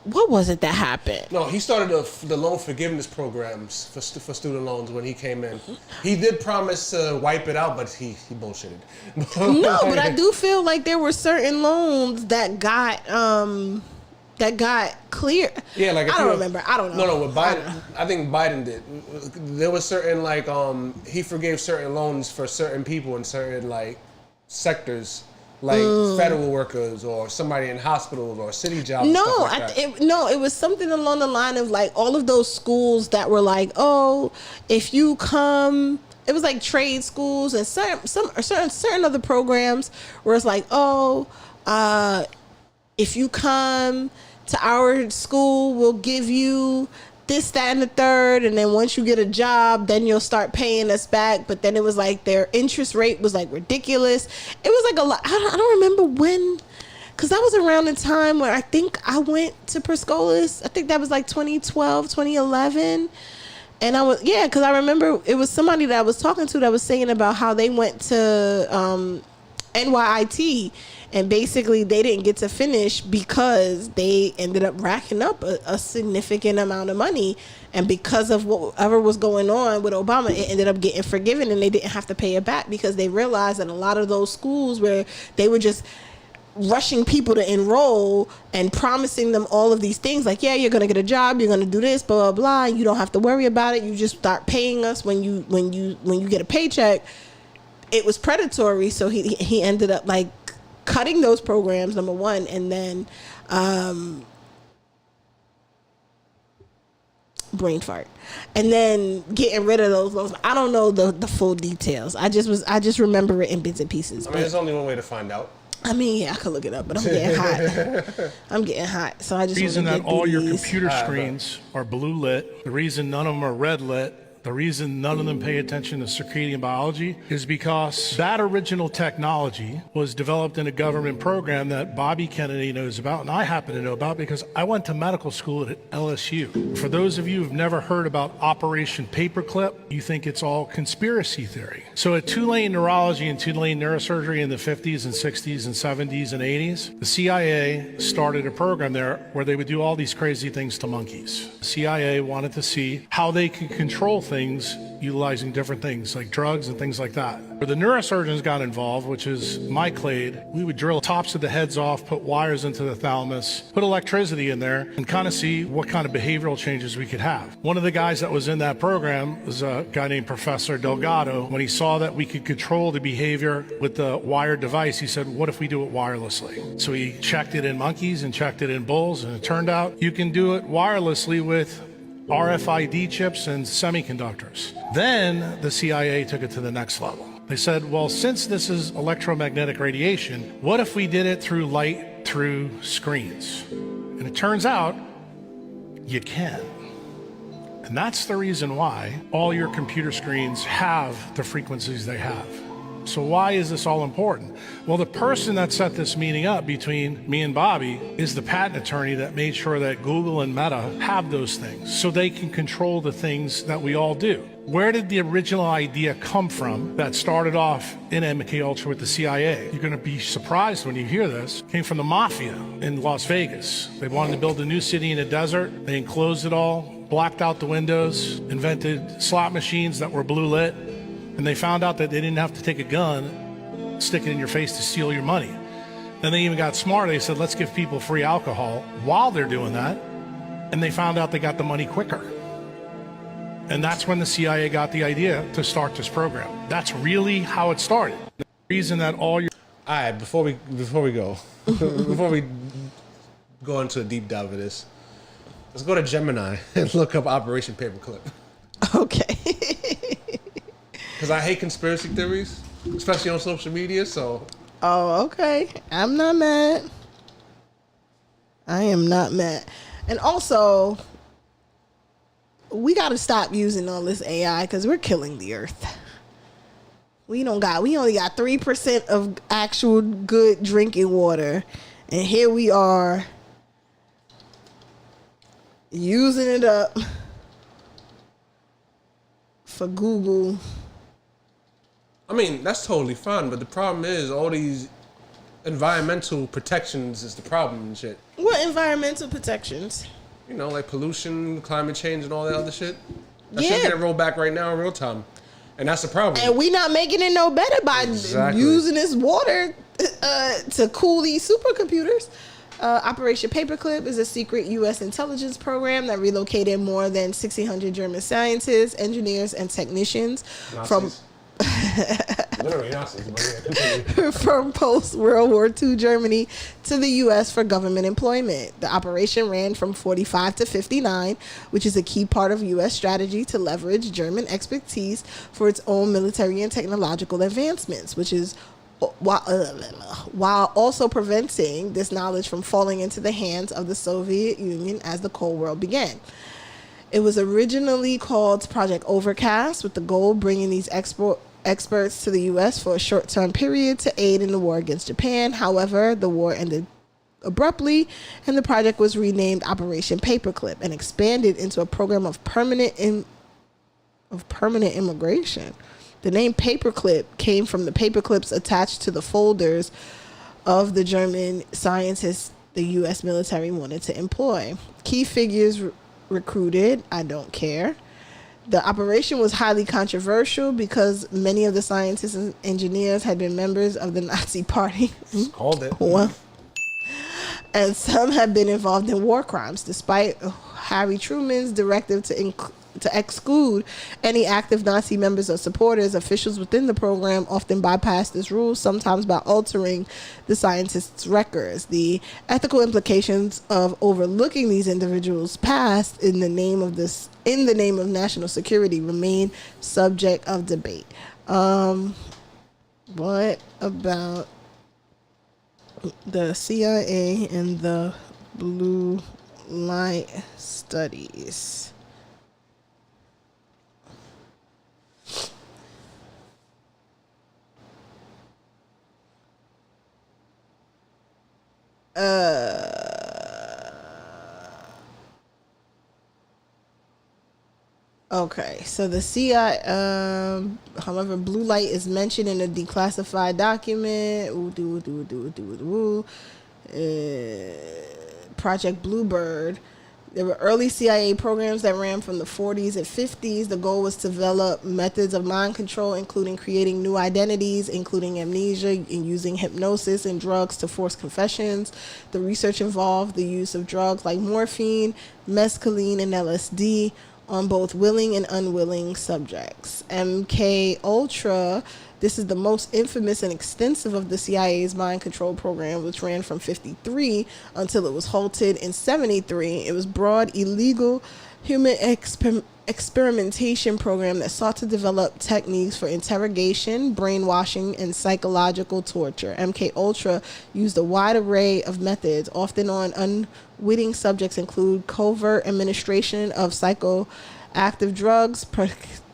what was it that happened? No, he started the loan forgiveness programs for student loans when he came in. He did promise to wipe it out, but he bullshitted. No, but I do feel like there were certain loans that got clear. Yeah, like I don't remember. I don't know. No, with Biden, I think Biden did. There was certain he forgave certain loans for certain people in certain like sectors like federal workers or somebody in hospitals or city jobs. No, and stuff like that. it was something along the line of like all of those schools that were like, oh, if you come, it was like trade schools and certain other programs where it's like, oh, if you come to our school, we'll give you this, that, and the third, and then once you get a job, then you'll start paying us back. But then it was like their interest rate was like ridiculous. It was like a lot. I don't remember when, because that was around the time where I think I went to Perscolas. I think that was like 2012, 2011. And because I remember it was somebody that I was talking to that was saying about how they went to NYIT, and basically they didn't get to finish because they ended up racking up a significant amount of money. And because of whatever was going on with Obama, it ended up getting forgiven and they didn't have to pay it back because they realized that a lot of those schools where they were just rushing people to enroll and promising them all of these things like, yeah, you're going to get a job, you're going to do this, blah, blah, blah. And you don't have to worry about it. You just start paying us when you get a paycheck. It was predatory. So he ended up like cutting those programs, number one, and then brain fart, and then getting rid of those loans. I don't know the full details. I just remember it in bits and pieces. I mean, there's only one way to find out. I mean, yeah, I could look it up, but I'm getting hot. So I just the reason that all your computer All right, screens are blue lit, the reason none of them are red lit, the reason none of them pay attention to circadian biology is because that original technology was developed in a government program that Bobby Kennedy knows about, and I happen to know about because I went to medical school at LSU. For those of you who've never heard about Operation Paperclip, you think it's all conspiracy theory. So at Tulane Neurology and Tulane Neurosurgery in the 50s and 60s and 70s and 80s, the CIA started a program there where they would do all these crazy things to monkeys. The CIA wanted to see how they could control things utilizing different things like drugs and things like that. Where the neurosurgeons got involved, which is my clade, we would drill tops of the heads off, put wires into the thalamus, put electricity in there, and kind of see what kind of behavioral changes we could have. One of the guys that was in that program was a guy named Professor Delgado. When he saw that we could control the behavior with the wired device, he said, what if we do it wirelessly? So he checked it in monkeys and checked it in bulls, and it turned out you can do it wirelessly with RFID chips and semiconductors. Then the CIA took it to the next level. They said, well, since this is electromagnetic radiation, what if we did it through light through screens? And it turns out you can. And that's the reason why all your computer screens have the frequencies they have. So why is this all important? Well, the person that set this meeting up between me and Bobby is the patent attorney that made sure that Google and Meta have those things so they can control the things that we all do. Where did the original idea come from that started off in MK Ultra with the CIA? You're going to be surprised when you hear this. It came from the mafia in Las Vegas. They wanted to build a new city in a desert. They enclosed it all, blacked out the windows, invented slot machines that were blue lit. And they found out that they didn't have to take a gun, stick it in your face to steal your money. Then they even got smart. They said, let's give people free alcohol while they're doing that. And they found out they got the money quicker. And that's when the CIA got the idea to start this program. That's really how it started. The reason that all your... All right, before we go, before we go into a deep dive of this, let's go to Gemini and look up Operation Paperclip. Okay. Because I hate conspiracy theories, especially on social media, so... Oh, okay. I'm not mad. I am not mad. And also, we got to stop using all this AI because we're killing the earth. We only got 3% of actual good drinking water. And here we are using it up for Google. I mean, that's totally fine, but the problem is all these environmental protections is the problem and shit. What environmental protections? You know, like pollution, climate change, and all that other shit. That Yeah. shit getting rolled back right now in real time. And that's the problem. And we not making it no better by using this water to cool these supercomputers. Operation Paperclip is a secret U.S. intelligence program that relocated more than 1,600 German scientists, engineers, and technicians from Literally Nazis, but yeah. from post-World War II Germany to the U.S. for government employment. The operation ran from 45 to 59, which is a key part of U.S. strategy to leverage German expertise for its own military and technological advancements, which is while also preventing this knowledge from falling into the hands of the Soviet Union as the Cold War began. It was originally called Project Overcast, with the goal of bringing these experts to the U.S. for a short-term period to aid in the war against Japan. However, the war ended abruptly, and the project was renamed Operation Paperclip and expanded into a program of permanent immigration. The name Paperclip came from the paperclips attached to the folders of the German scientists the U.S. military wanted to employ. Key figures recruited, I don't care. The operation was highly controversial because many of the scientists and engineers had been members of the Nazi Party. Called it. Well, and some had been involved in war crimes, despite Harry Truman's directive to exclude any active Nazi members or supporters. Officials within the program often bypassed this rule, sometimes by altering the scientists' records. The ethical implications of overlooking these individuals' past in the name of national security remain subject of debate. What about the CIA and the blue light studies? Okay, so the CIA, however, blue light is mentioned in a declassified document. Project Bluebird. There were early CIA programs that ran from the 40s and 50s. The goal was to develop methods of mind control, including creating new identities, including amnesia, and using hypnosis and drugs to force confessions. The research involved the use of drugs like morphine, mescaline, and LSD on both willing and unwilling subjects. MK Ultra. This is the most infamous and extensive of the CIA's mind control program, which ran from 53 until it was halted in 73. It was broad, illegal human experimentation program that sought to develop techniques for interrogation, brainwashing, and psychological torture. MK Ultra used a wide array of methods, often on unwitting subjects, include covert administration of psychoactive drugs,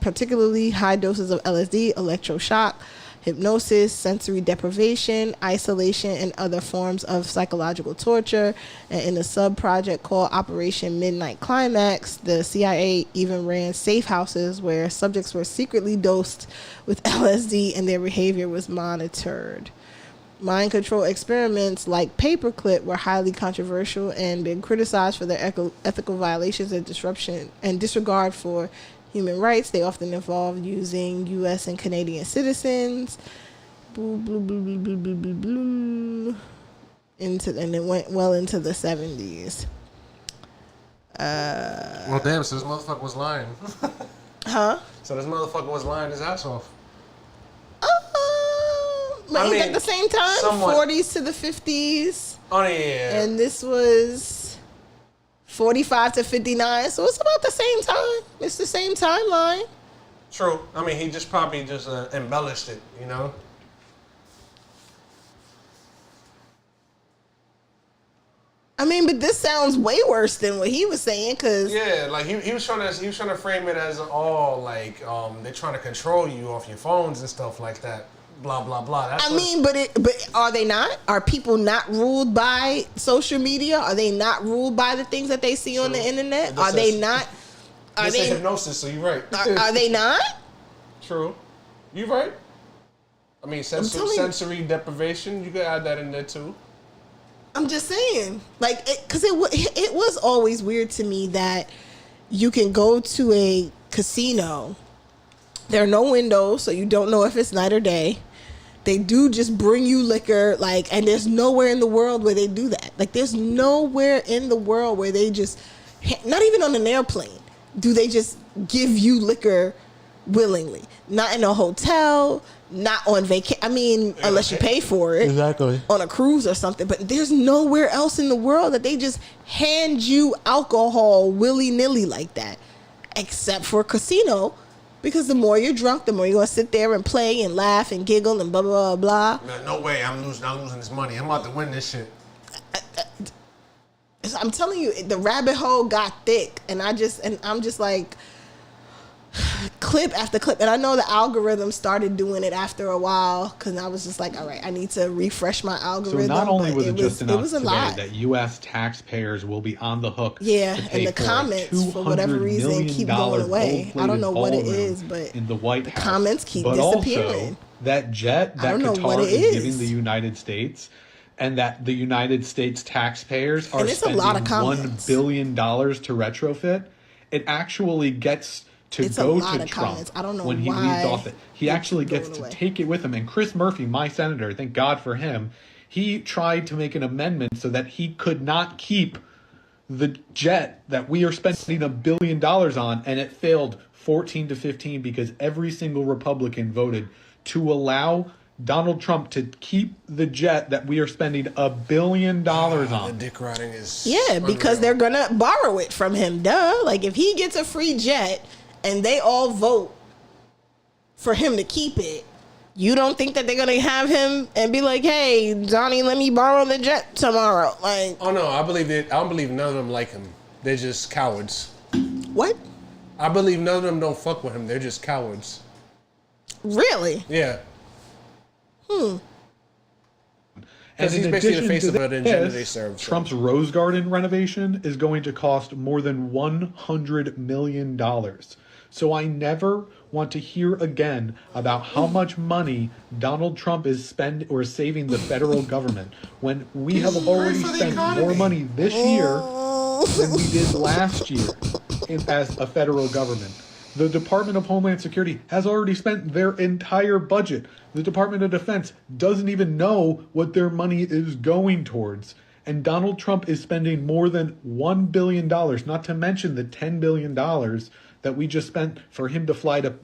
particularly high doses of LSD, electroshock, hypnosis, sensory deprivation, isolation, and other forms of psychological torture. And in a sub-project called Operation Midnight Climax, the CIA even ran safe houses where subjects were secretly dosed with LSD and their behavior was monitored. Mind control experiments like Paperclip were highly controversial and been criticized for their ethical violations and disruption and disregard for human rights. They often involved using U.S. and Canadian citizens. And it went well into the 70s. Well, damn, so this motherfucker was lying. Huh? So this motherfucker was lying his ass off. But I mean, at the same time, somewhat. 40s to the 50s. Oh, yeah. And this was 45 to 59, so it's about the same time. It's the same timeline. True. I mean, he just probably just embellished it, you know? I mean, but this sounds way worse than what he was saying, cause yeah, like he was trying to frame it as all like they're trying to control you off your phones and stuff like that. Blah blah blah. But are they not? Are people not ruled by social media? Are they not ruled by the things that they see on the internet? Are they not? Are they hypnosis? So you're right. Are they not? True, you right. I mean, sensory deprivation. You could add that in there too. I'm just saying, like, because it was always weird to me that you can go to a casino. There are no windows, so you don't know if it's night or day. They do just bring you liquor, like, and there's nowhere in the world where they do that. Like, there's nowhere in the world where they just, not even on an airplane, do they just give you liquor willingly, not in a hotel, not on vacation. I mean, unless you pay for it, Exactly. on a cruise or something. But there's nowhere else in the world that they just hand you alcohol willy nilly like that, except for a casino. Because the more you're drunk, the more you're gonna sit there and play and laugh and giggle and blah blah blah blah. Man, no way, I'm losing this money. I'm about to win this shit. I'm telling you, the rabbit hole got thick, and I'm just like, clip after clip. And I know the algorithm started doing it after a while, because I was just like, all right, I need to refresh my algorithm. So not only was it just announced it was a today lot. that U.S. taxpayers will be on the hook. Yeah, to pay and the for comments, for whatever $200 reason, million keep going away. I don't know what it ballroom is, but in the White the House. comments keep but disappearing. Also, that jet I that don't know what Qatar it is is. giving the United States, and that the United States taxpayers are And it's a spending lot of $1 comments. billion to retrofit, it actually gets to It's a go lot to of Trump comments. I don't know when he why leaves office. He they actually keep gets going to away. take it with him. And Chris Murphy, my senator, thank God for him, he tried to make an amendment so that he could not keep the jet that we are spending $1 billion on, and it failed 14-15 because every single Republican voted to allow Donald Trump to keep the jet that we are spending $1 billion The on. dick riding is Because unreal. they're gonna borrow it from him. Duh. Like, if he gets a free jet and they all vote for him to keep it, you don't think that they're gonna have him and be like, "Hey, Johnny, let me borrow the jet tomorrow"? Like, Oh no, I don't believe none of them like him. They're just cowards. what? I believe none of them don't fuck with him. They're just cowards. Really? Yeah. And Because he's in basically the addition face to of the agenda this, they serve. so. Trump's Rose Garden renovation is going to cost more than $100 million. So I never want to hear again about how much money Donald Trump is spending or saving the federal government when we have already for the spent economy. more money this year than we did last year as a federal government. The Department of Homeland Security has already spent their entire budget. The Department of Defense doesn't even know what their money is going towards. And Donald Trump is spending more than $1 billion, not to mention the $10 billion that we just spent for him to fly to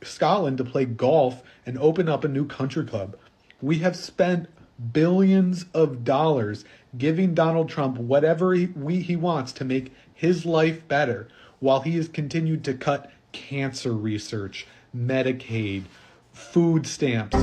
Scotland to play golf and open up a new country club. We have spent billions of dollars giving Donald Trump whatever he wants to make his life better, while he has continued to cut cancer research, Medicaid, food stamps.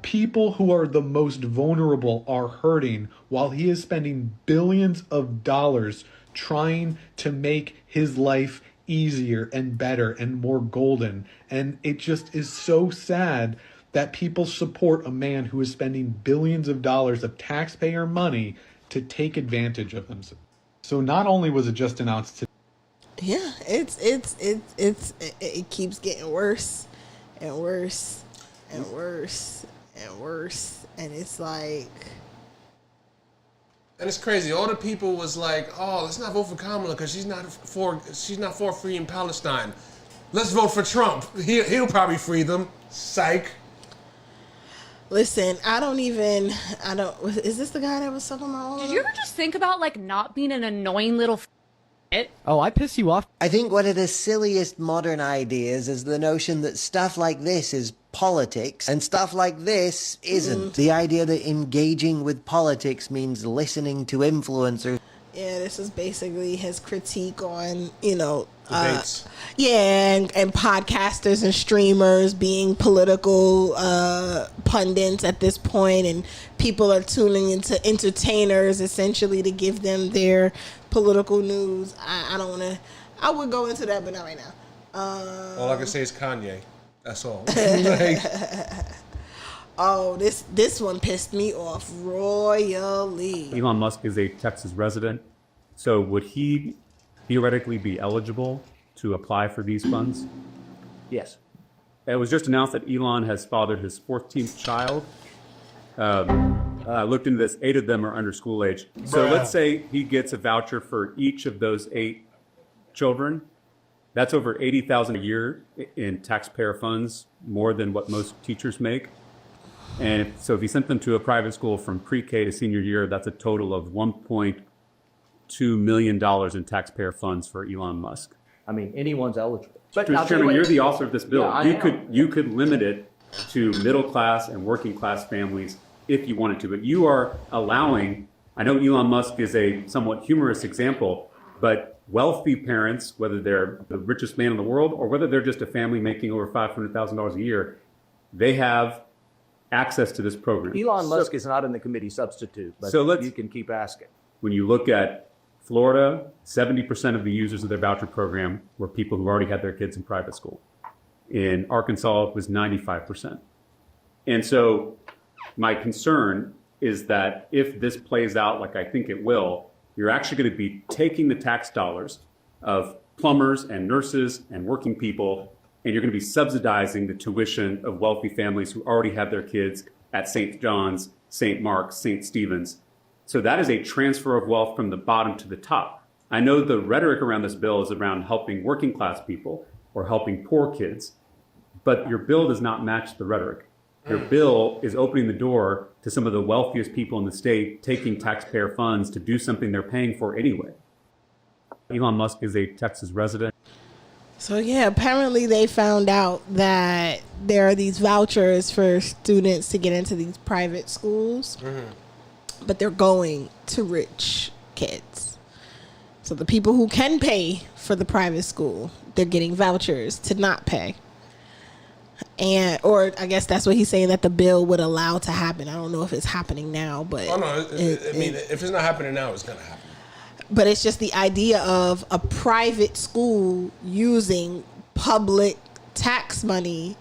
People who are the most vulnerable are hurting, while he is spending billions of dollars trying to make his life easier and better and more golden. And it just is so sad that people support a man who is spending billions of dollars of taxpayer money to take advantage of them. So not only was it just announced today, Yeah, it keeps getting worse and worse and worse and worse, and it's like, And it's crazy. All the people was like, "Oh, let's not vote for Kamala because she's not for freeing Palestine. Let's vote for Trump. He'll probably free them." Psych. listen, is this the guy that was talking about all of Did them? you ever just think about like not being an annoying little Oh, I piss you off? I think one of the silliest modern ideas is the notion that stuff like this is politics and stuff like this isn't. The idea that engaging with politics means listening to influencers. Yeah, this is basically his critique on, Debates. and podcasters and streamers being political pundits at this point, and people are tuning into entertainers essentially to give them their political news. I don't want to. I would go into that, but not right now. All I can say is Kanye. That's all. Like, Oh, this one pissed me off royally. Elon Musk is a Texas resident, so would he theoretically be eligible to apply for these funds? Yes. It was just announced that Elon has fathered his 14th child. I looked into this. 8 of them are under school age. So let's say he gets a voucher for each of those 8 children. That's over $80,000 a year in taxpayer funds, more than what most teachers make. And so if he sent them to a private school from pre-K to senior year, that's a total of $1.2 million in taxpayer funds for Elon Musk. I mean, anyone's eligible. But Mr. I'll tell Chairman, what- you're the author of this bill. Yeah, I you am. could limit it to middle class and working class families if you wanted to, but you are allowing, I know Elon Musk is a somewhat humorous example, but wealthy parents, whether they're the richest man in the world or whether they're just a family making over $500,000 a year, they have access to this program. Elon Musk is not in the committee substitute, but So let's- you can keep asking. When you look at Florida, 70% of the users of their voucher program were people who already had their kids in private school. In Arkansas, it was 95%. And so my concern is that if this plays out like I think it will, you're actually going to be taking the tax dollars of plumbers and nurses and working people, and you're going to be subsidizing the tuition of wealthy families who already have their kids at St. John's, St. Mark's, St. Stephen's. So that is a transfer of wealth from the bottom to the top. I know the rhetoric around this bill is around helping working class people or helping poor kids, but your bill does not match the rhetoric. Your bill is opening the door to some of the wealthiest people in the state taking taxpayer funds to do something they're paying for anyway. Elon Musk is a Texas resident. So yeah, apparently they found out that there are these vouchers for students to get into these private schools, but they're going to rich kids. So the people who can pay for the private school, they're getting vouchers to not pay. Or I guess that's what he's saying that the bill would allow to happen. I don't know if it's happening now, but Oh no! I mean, if it's not happening now, it's gonna happen. But it's just the idea of a private school using public tax money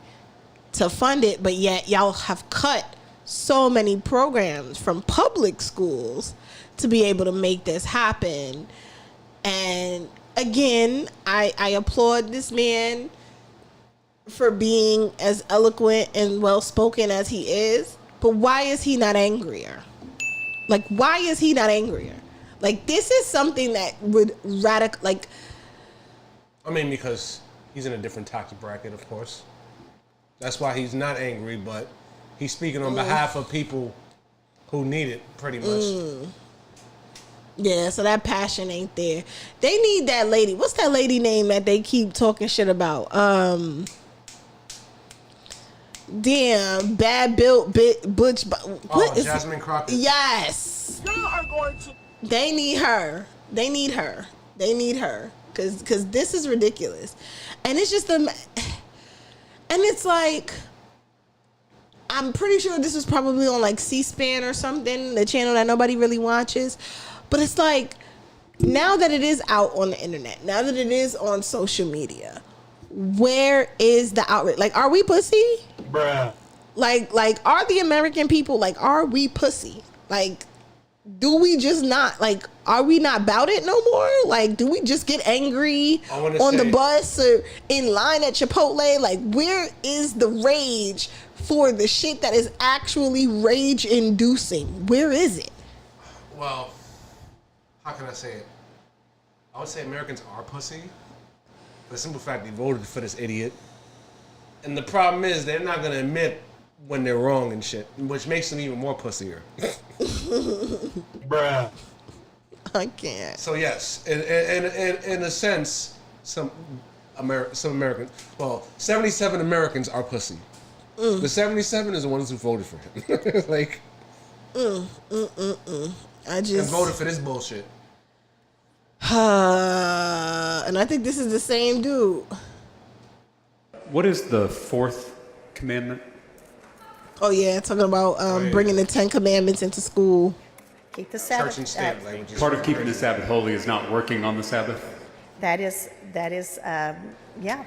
to fund it, but yet y'all have cut so many programs from public schools to be able to make this happen. And again, I applaud this man for being as eloquent and well-spoken as he is, but why is he not angrier? Like, why is he not angrier? Like, this is something that would I mean, because he's in a different tax bracket, of course. That's why he's not angry, but he's speaking on behalf of people who need it, pretty much. Yeah, so that passion ain't there. They need that lady. What's that lady name that they keep talking shit about? Damn, bad built butch. Jasmine Crockett. Yes. Y'all are going to. They need her. They need her. They need her. Cause this is ridiculous, and it's just and it's like, I'm pretty sure this was probably on like C-SPAN or something, the channel that nobody really watches. But it's like, now that it is out on the internet, now that it is on social media, where is the outrage? Like, are we pussy? Bruh. Like, are the American people, like, are we pussy? Like, do we just not, like, are we not about it no more? Like, do we just get angry on the bus or in line at Chipotle? Like, where is the rage for the shit that is actually rage-inducing? Where is it? Well, how can I say it? I would say Americans are pussy. For the simple fact they voted for this idiot. And the problem is they're not going to admit when they're wrong and shit, which makes them even more pussier. Bruh. I can't. So yes, in a sense, some Americans, well, 77 Americans are pussy. The 77 is the ones who voted for him. Like, I just and voted for this bullshit. And I think this is the same dude. What is the fourth commandment? Oh yeah, talking about bringing the 10 Commandments into school. Keep the Sabbath. Church and state language. Part of keeping the Sabbath holy is not working on the Sabbath. That is, yeah.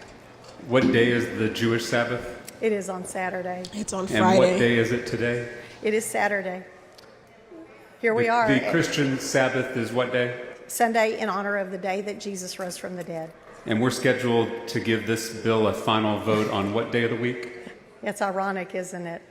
What day is the Jewish Sabbath? It is on Saturday. It's on And Friday. what day is it today? It is Saturday. Here we are. The Christian Sabbath is what day? Sunday, in honor of the day that Jesus rose from the dead. And we're scheduled to give this bill a final vote on what day of the week? It's ironic, isn't it?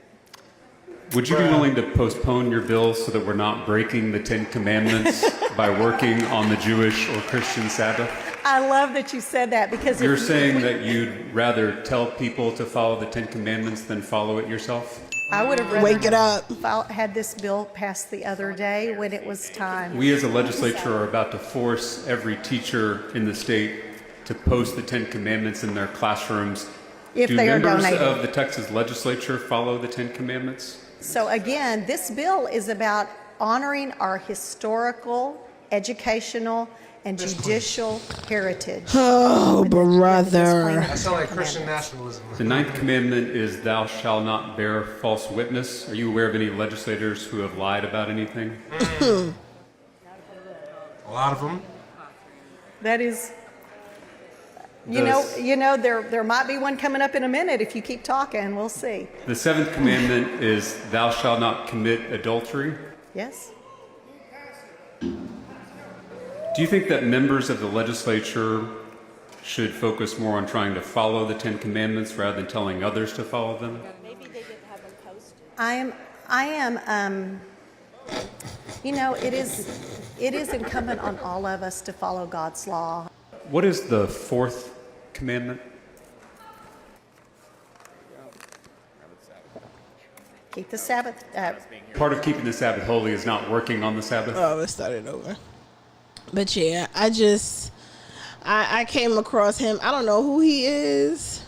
Would you be willing to postpone your bill so that we're not breaking the 10 Commandments by working on the Jewish or Christian Sabbath? I love that you said that because You're saying that you'd rather tell people to follow the 10 Commandments than follow it yourself? I would have rather Wake it up. had this bill passed the other day when it was time. We as a legislature are about to force every teacher in the state to post the Ten Commandments in their classrooms. If Do they are members donated. of the Texas legislature follow the Ten Commandments? So again, this bill is about honoring our historical, educational, and judicial heritage. Oh, brother. That sounds like Christian nationalism. The ninth commandment is thou shalt not bear false witness. Are you aware of any legislators who have lied about anything? A lot of them. That is, you know, there might be one coming up in a minute if you keep talking. We'll see. The seventh commandment is thou shalt not commit adultery. Yes. Do you think that members of the legislature should focus more on trying to follow the Ten Commandments rather than telling others to follow them? I am, you know, it is incumbent on all of us to follow God's law. What is the fourth commandment? Keep the Sabbath. Part of keeping the Sabbath holy is not working on the Sabbath. Oh, let's start it over. But yeah, I came across him. I don't know who he is.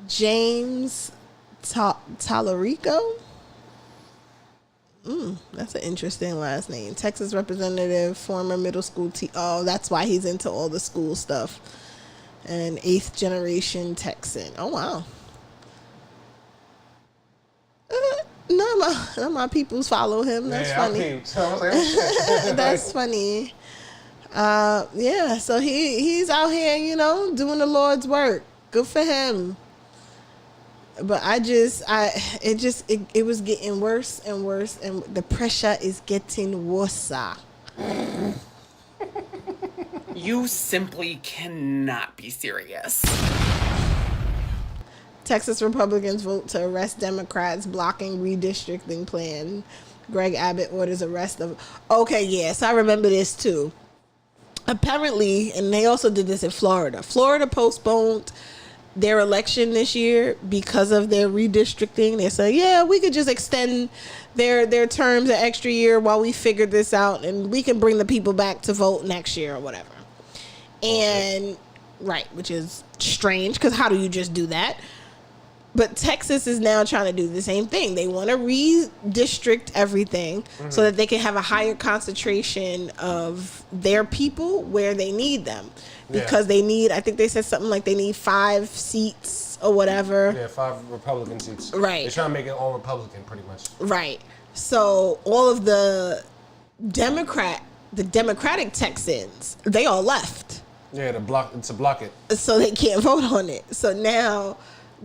James Tallarico. That's an interesting last name. Texas representative, former middle school oh, that's why he's into all the school stuff. And 8th generation Texan. Oh, wow. None of my peoples follow him. That's funny. That's funny. Yeah, so he's out here, you know, doing the Lord's work. Good for him. But it was getting worse and worse, and the pressure is getting worse. You simply cannot be serious. Texas Republicans vote to arrest Democrats blocking redistricting plan. Greg Abbott orders arrest of... Okay, yes, I remember this too. Apparently, and they also did this in Florida. Florida postponed their election this year because of their redistricting. They said, yeah, we could just extend their terms an extra year while we figure this out, and we can bring the people back to vote next year or whatever. And, right, which is strange, because how do you just do that? But Texas is now trying to do the same thing. They want to redistrict everything so that they can have a higher concentration of their people where they need them. Because they need, I think they said something like they need 5 seats or whatever. Yeah, 5 Republican seats. Right. They're trying to make it all Republican, pretty much. Right. So all of the Democratic Texans, they all left. Yeah, to block it. So they can't vote on it. So now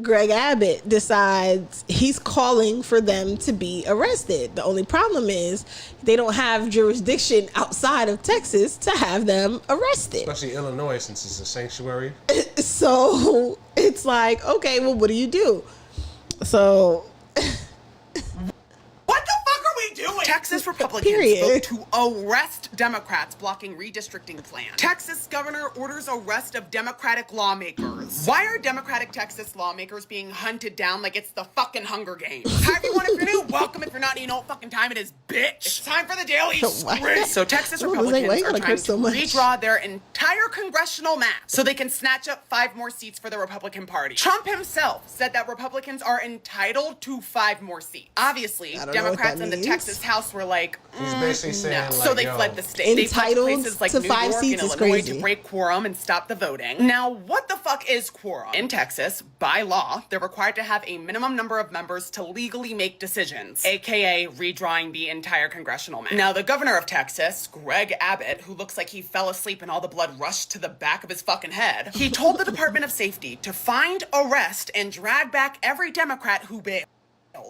Greg Abbott decides he's calling for them to be arrested. The only problem is they don't have jurisdiction outside of Texas to have them arrested. Especially Illinois, since it's a sanctuary. So it's like, okay, well, what do you do? So... What the fuck are we doing? Texas Republicans vote to arrest Democrats blocking redistricting plan. Texas governor orders arrest of Democratic lawmakers. Why are Democratic Texas lawmakers being hunted down like it's the fucking Hunger Games? Hi everyone, if you're new, welcome. If you're not, you know what fucking time it is, bitch. It's time for the Daily Sprint. So Texas Republicans are trying to redraw their entire congressional map so they can snatch up 5 more seats for the Republican Party. Trump himself said that Republicans are entitled to 5 more seats. Obviously, Democrats in the Texas House were like, He's basically saying, no. So they fled the state. They fled to places like New York and Illinois to break quorum and stop the voting. Now, what the fuck is quorum? In Texas, by law, they're required to have a minimum number of members to legally make decisions, aka redrawing the entire congressional map. Now, the governor of Texas, Greg Abbott, who looks like he fell asleep and all the blood rushed to the back of his fucking head, he told the Department of Safety to find, arrest, and drag back every Democrat who bailed.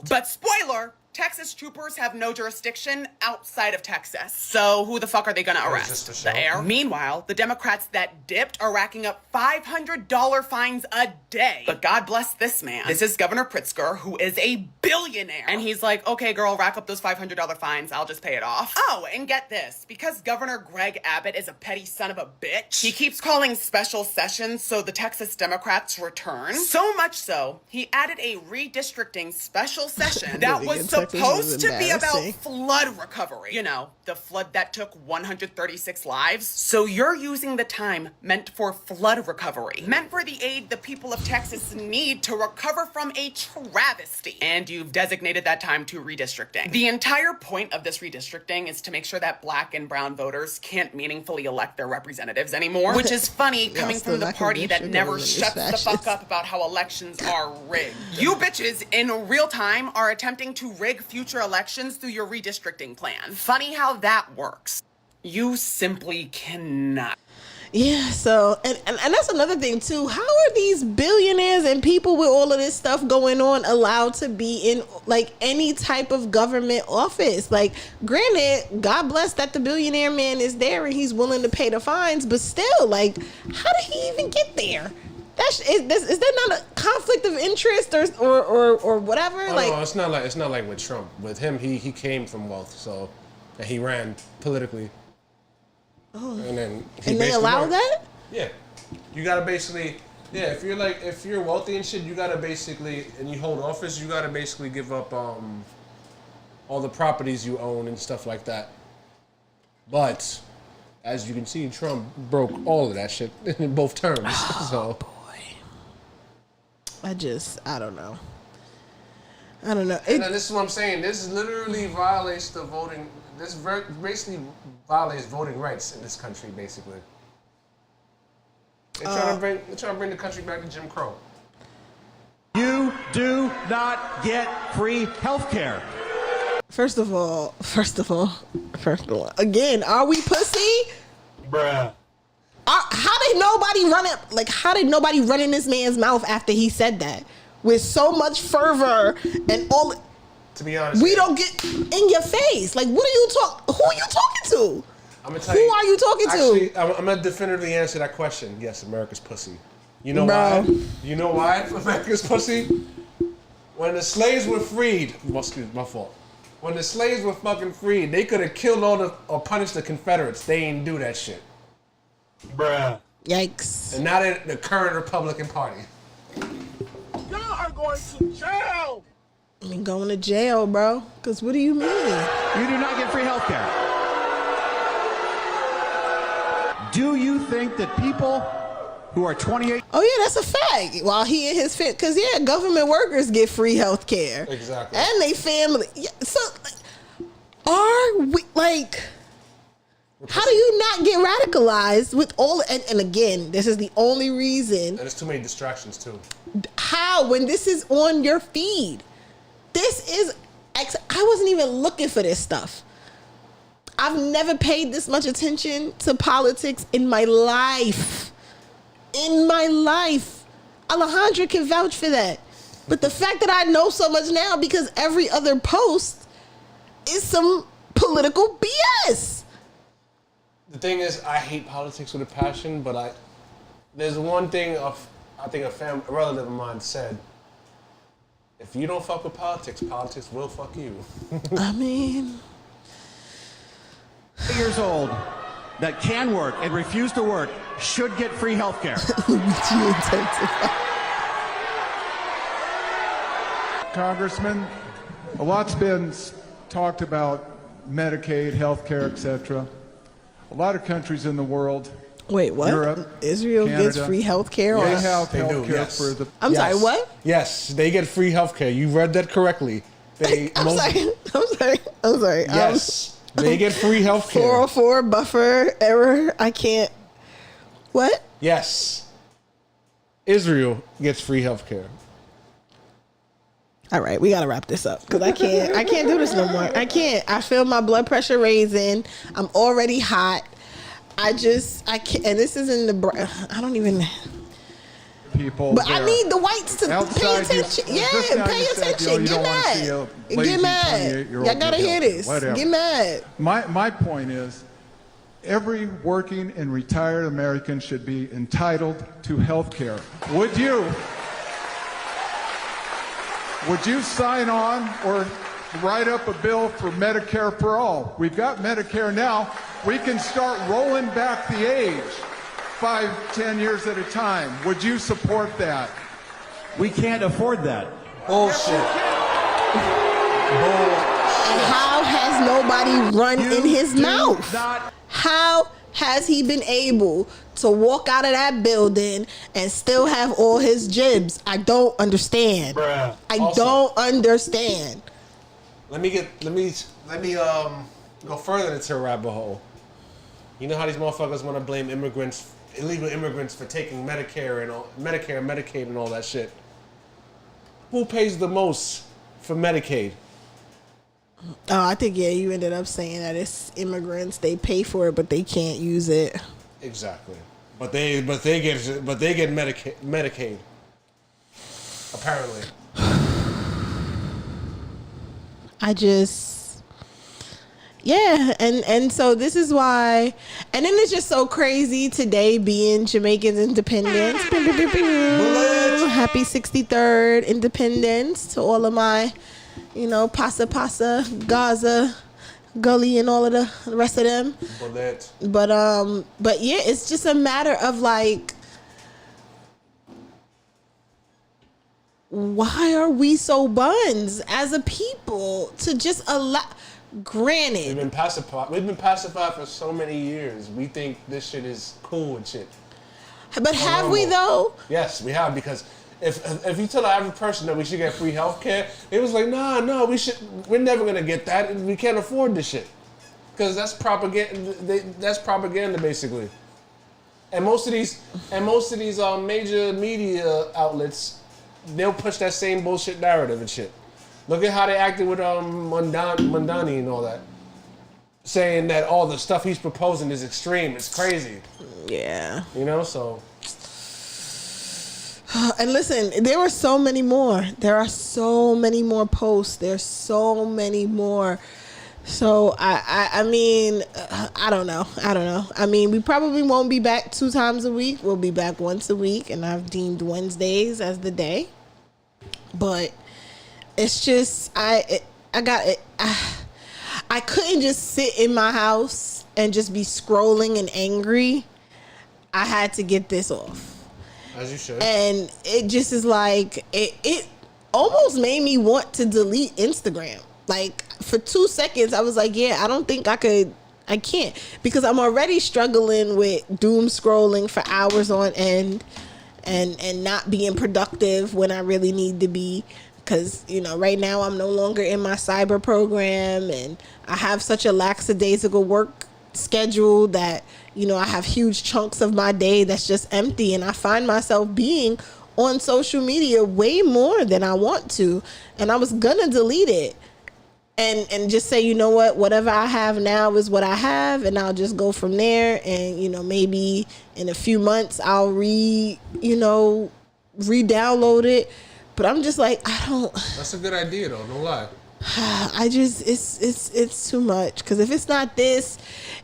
But spoiler, Texas troopers have no jurisdiction outside of Texas. So who the fuck are they gonna arrest? The air? Meanwhile, the Democrats that dipped are racking up $500 fines a day. But God bless this man. This is Governor Pritzker, who is a billionaire. And he's like, okay, girl, rack up those $500 fines. I'll just pay it off. Oh, and get this. Because Governor Greg Abbott is a petty son of a bitch, he keeps calling special sessions so the Texas Democrats return. So much so, he added a redistricting special session that was supposed to be about flood recovery. You know, the flood that took 136 lives. So you're using the time meant for flood recovery, meant for the aid the people of Texas need to recover from a travesty. And you've designated that time to redistricting. The entire point of this redistricting is to make sure that black and brown voters can't meaningfully elect their representatives anymore, which is funny coming from the party that never shuts the fuck up about how elections are rigged. You bitches in real time are attempting to rig future elections through your redistricting plan. Funny how that works. You simply cannot. Yeah, so, and that's another thing too. How are these billionaires and people with all of this stuff going on allowed to be in like any type of government office? Like, granted, God bless that the billionaire man is there and he's willing to pay the fines, but still, like, how did he even get there? Is there not a conflict of interest or whatever? Oh, like, no, it's not like with Trump. With him, he came from wealth, so and he ran politically. Oh. And then they allow that? Yeah. You gotta basically, yeah, if you're wealthy and shit, you gotta basically, and you hold office, you gotta basically give up all the properties you own and stuff like that. But as you can see, Trump broke all of that shit in both terms. Oh, so boy. I don't know. And this is what I'm saying. This literally violates the voting. This basically violates voting rights in this country, basically. They're trying to bring the country back to Jim Crow. You do not get free health care. First of all, again, are we pussy? Bruh. How did nobody run it? Like, how did nobody run in this man's mouth after he said that with so much fervor and all? To be honest, we don't get in your face. Like, what are you who are you talking to? I'm gonna tell who are you talking to? Actually, I'm gonna definitively answer that question. Yes, America's pussy. You know why? You know why America's pussy? When the slaves were freed, my fault. When the slaves were fucking freed, they could have killed or punished the Confederates. They ain't do that shit. Bruh. Yikes. And now they're the current Republican Party. Y'all are going to jail. I mean, going to jail, bro. Because what do you mean? You do not get free health care. Do you think that people who are 28... Oh, yeah, that's a fact. While he in his fit. Because, yeah, government workers get free health care. Exactly. And they family. Yeah, so, are we, like... How do you not get radicalized with all... And again, this is the only reason... And there's too many distractions, too. How? When this is on your feed. This is... I wasn't even looking for this stuff. I've never paid this much attention to politics in my life. In my life. Alejandra can vouch for that. But the fact that I know so much now because every other post is some political BS. The thing is, I hate politics with a passion, but there's one thing I think a relative of mine said. If you don't fuck with politics, politics will fuck you. I mean... years old that can work and refuse to work should get free health care. Congressman, a lot's been talked about Medicaid, health care, etc. A lot of countries in the world. Wait, what? Europe, Israel Canada, gets free health care? They have health care for the... I'm sorry, what? Yes, they get free health care. You read that correctly. I'm sorry. Yes, they get free health care. 404 buffer error. I can't... What? Yes. Israel gets free health care. All right, we gotta wrap this up because I can't do this no more. I can't. I feel my blood pressure raising. I'm already hot. I can't. And this is in the. I don't even. People. But I need the whites to pay attention. Pay attention. Get mad. Get mad. Y'all gotta hear this. Whatever. Get mad. My point is, every working and retired American should be entitled to health care. Would you sign on or write up a bill for Medicare for all? We've got Medicare now. We can start rolling back the age 5, 10 years at a time. Would you support that? We can't afford that. Bullshit. Bullshit. nobody run in his mouth? How has he been able to walk out of that building and still have all his jibs? I don't understand. Bruh. I don't understand. Let me go further into a rabbit hole. You know how these motherfuckers want to blame illegal immigrants for taking Medicare and Medicaid and all that shit. Who pays the most for Medicaid? Oh, I think you ended up saying that it's immigrants. They pay for it, but they can't use it. Exactly. But they get Medicaid. Apparently. And so this is why, and then it's just so crazy today being Jamaican independence. Happy 63rd independence to all of my, Pasa, Gaza, Gully, and all of the rest of them. But yeah, it's just a matter of like, why are we so buns as a people to just allow? Granted, we've been pacified for so many years. We think this shit is cool and shit. But have we though? Yes, we have, because if you tell the average person that we should get free health care, it was like, no, we're never gonna get that. We can't afford this shit. Because that's propaganda. That's propaganda, basically. And most of these major media outlets, they'll push that same bullshit narrative and shit. Look at how they acted with Mondani and all that, saying that all the stuff he's proposing is extreme. It's crazy. Yeah. So. And listen, there are so many more. There are so many more posts. There's so many more. So I mean, I don't know. I mean, we probably won't be back 2 times a week. We'll be back once a week, and I've deemed Wednesdays as the day. But it's just I couldn't just sit in my house and just be scrolling and angry. I had to get this off. As you should. And it just is like it almost made me want to delete Instagram. Like for 2 seconds I was like, yeah, I don't think I can't, because I'm already struggling with doom scrolling for hours on end and not being productive when I really need to be. Because, right now I'm no longer in my cyber program, and I have such a lackadaisical work schedule that, I have huge chunks of my day that's just empty, and I find myself being on social media way more than I want to. And I was gonna delete it and just say, you know what, whatever I have now is what I have, and I'll just go from there. And, maybe in a few months I'll re-download it. But I'm just like, I don't. That's a good idea, though. No lie. It's too much. Because if it's not this,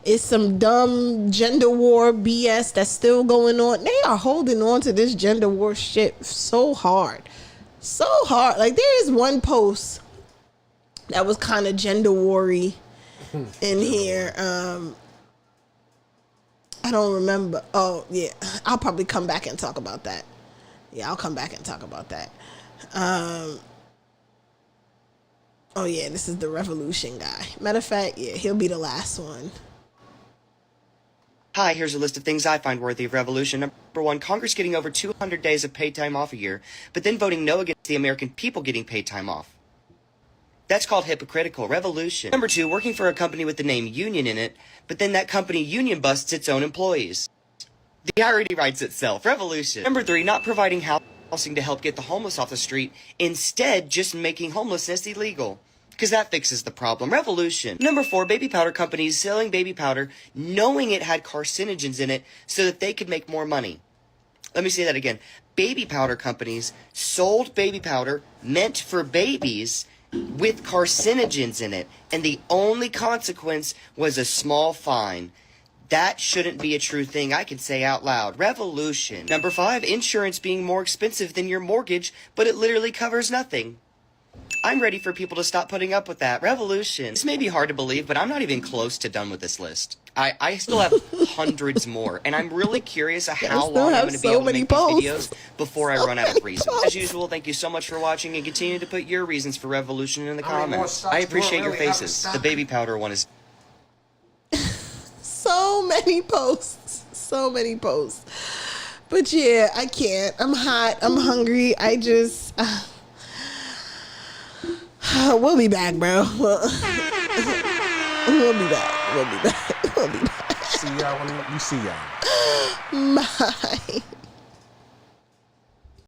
it's some dumb gender war BS that's still going on. They are holding on to this gender war shit so hard. Like, there is one post that was kind of gender war-y in here. I don't remember. Oh, yeah. I'll probably come back and talk about that. Yeah, I'll come back and talk about that. Oh yeah, this is the revolution guy. Matter of fact, yeah, he'll be the last one. Hi, here's a list of things I find worthy of revolution. Number 1, Congress getting over 200 days of paid time off a year, but then voting no against the American people getting paid time off. That's called hypocritical revolution. Number 2, working for a company with the name union in it, but then that company union busts its own employees. The irony writes itself. Revolution. Number 3, not providing housing to help get the homeless off the street, instead just making homelessness illegal, because that fixes the problem. Revolution. Number 4, baby powder companies selling baby powder knowing it had carcinogens in it so that they could make more money. Let me say that again. Baby powder companies sold baby powder meant for babies with carcinogens in it, and the only consequence was a small fine. That shouldn't be a true thing I can say out loud. Revolution. Number 5, insurance being more expensive than your mortgage, but it literally covers nothing. I'm ready for people to stop putting up with that. Revolution. This may be hard to believe, but I'm not even close to done with this list. I still have hundreds more, and I'm really curious how long I'm going to be able to make these videos before I run out of reasons. As usual, thank you so much for watching, and continue to put your reasons for revolution in the comments. I appreciate your faces. The baby powder one is... So many posts. So many posts. But yeah, I can't. I'm hot. I'm hungry. I just... we'll be back, bro. We'll be back. We'll be back. We'll be back. See y'all when you see y'all. Bye.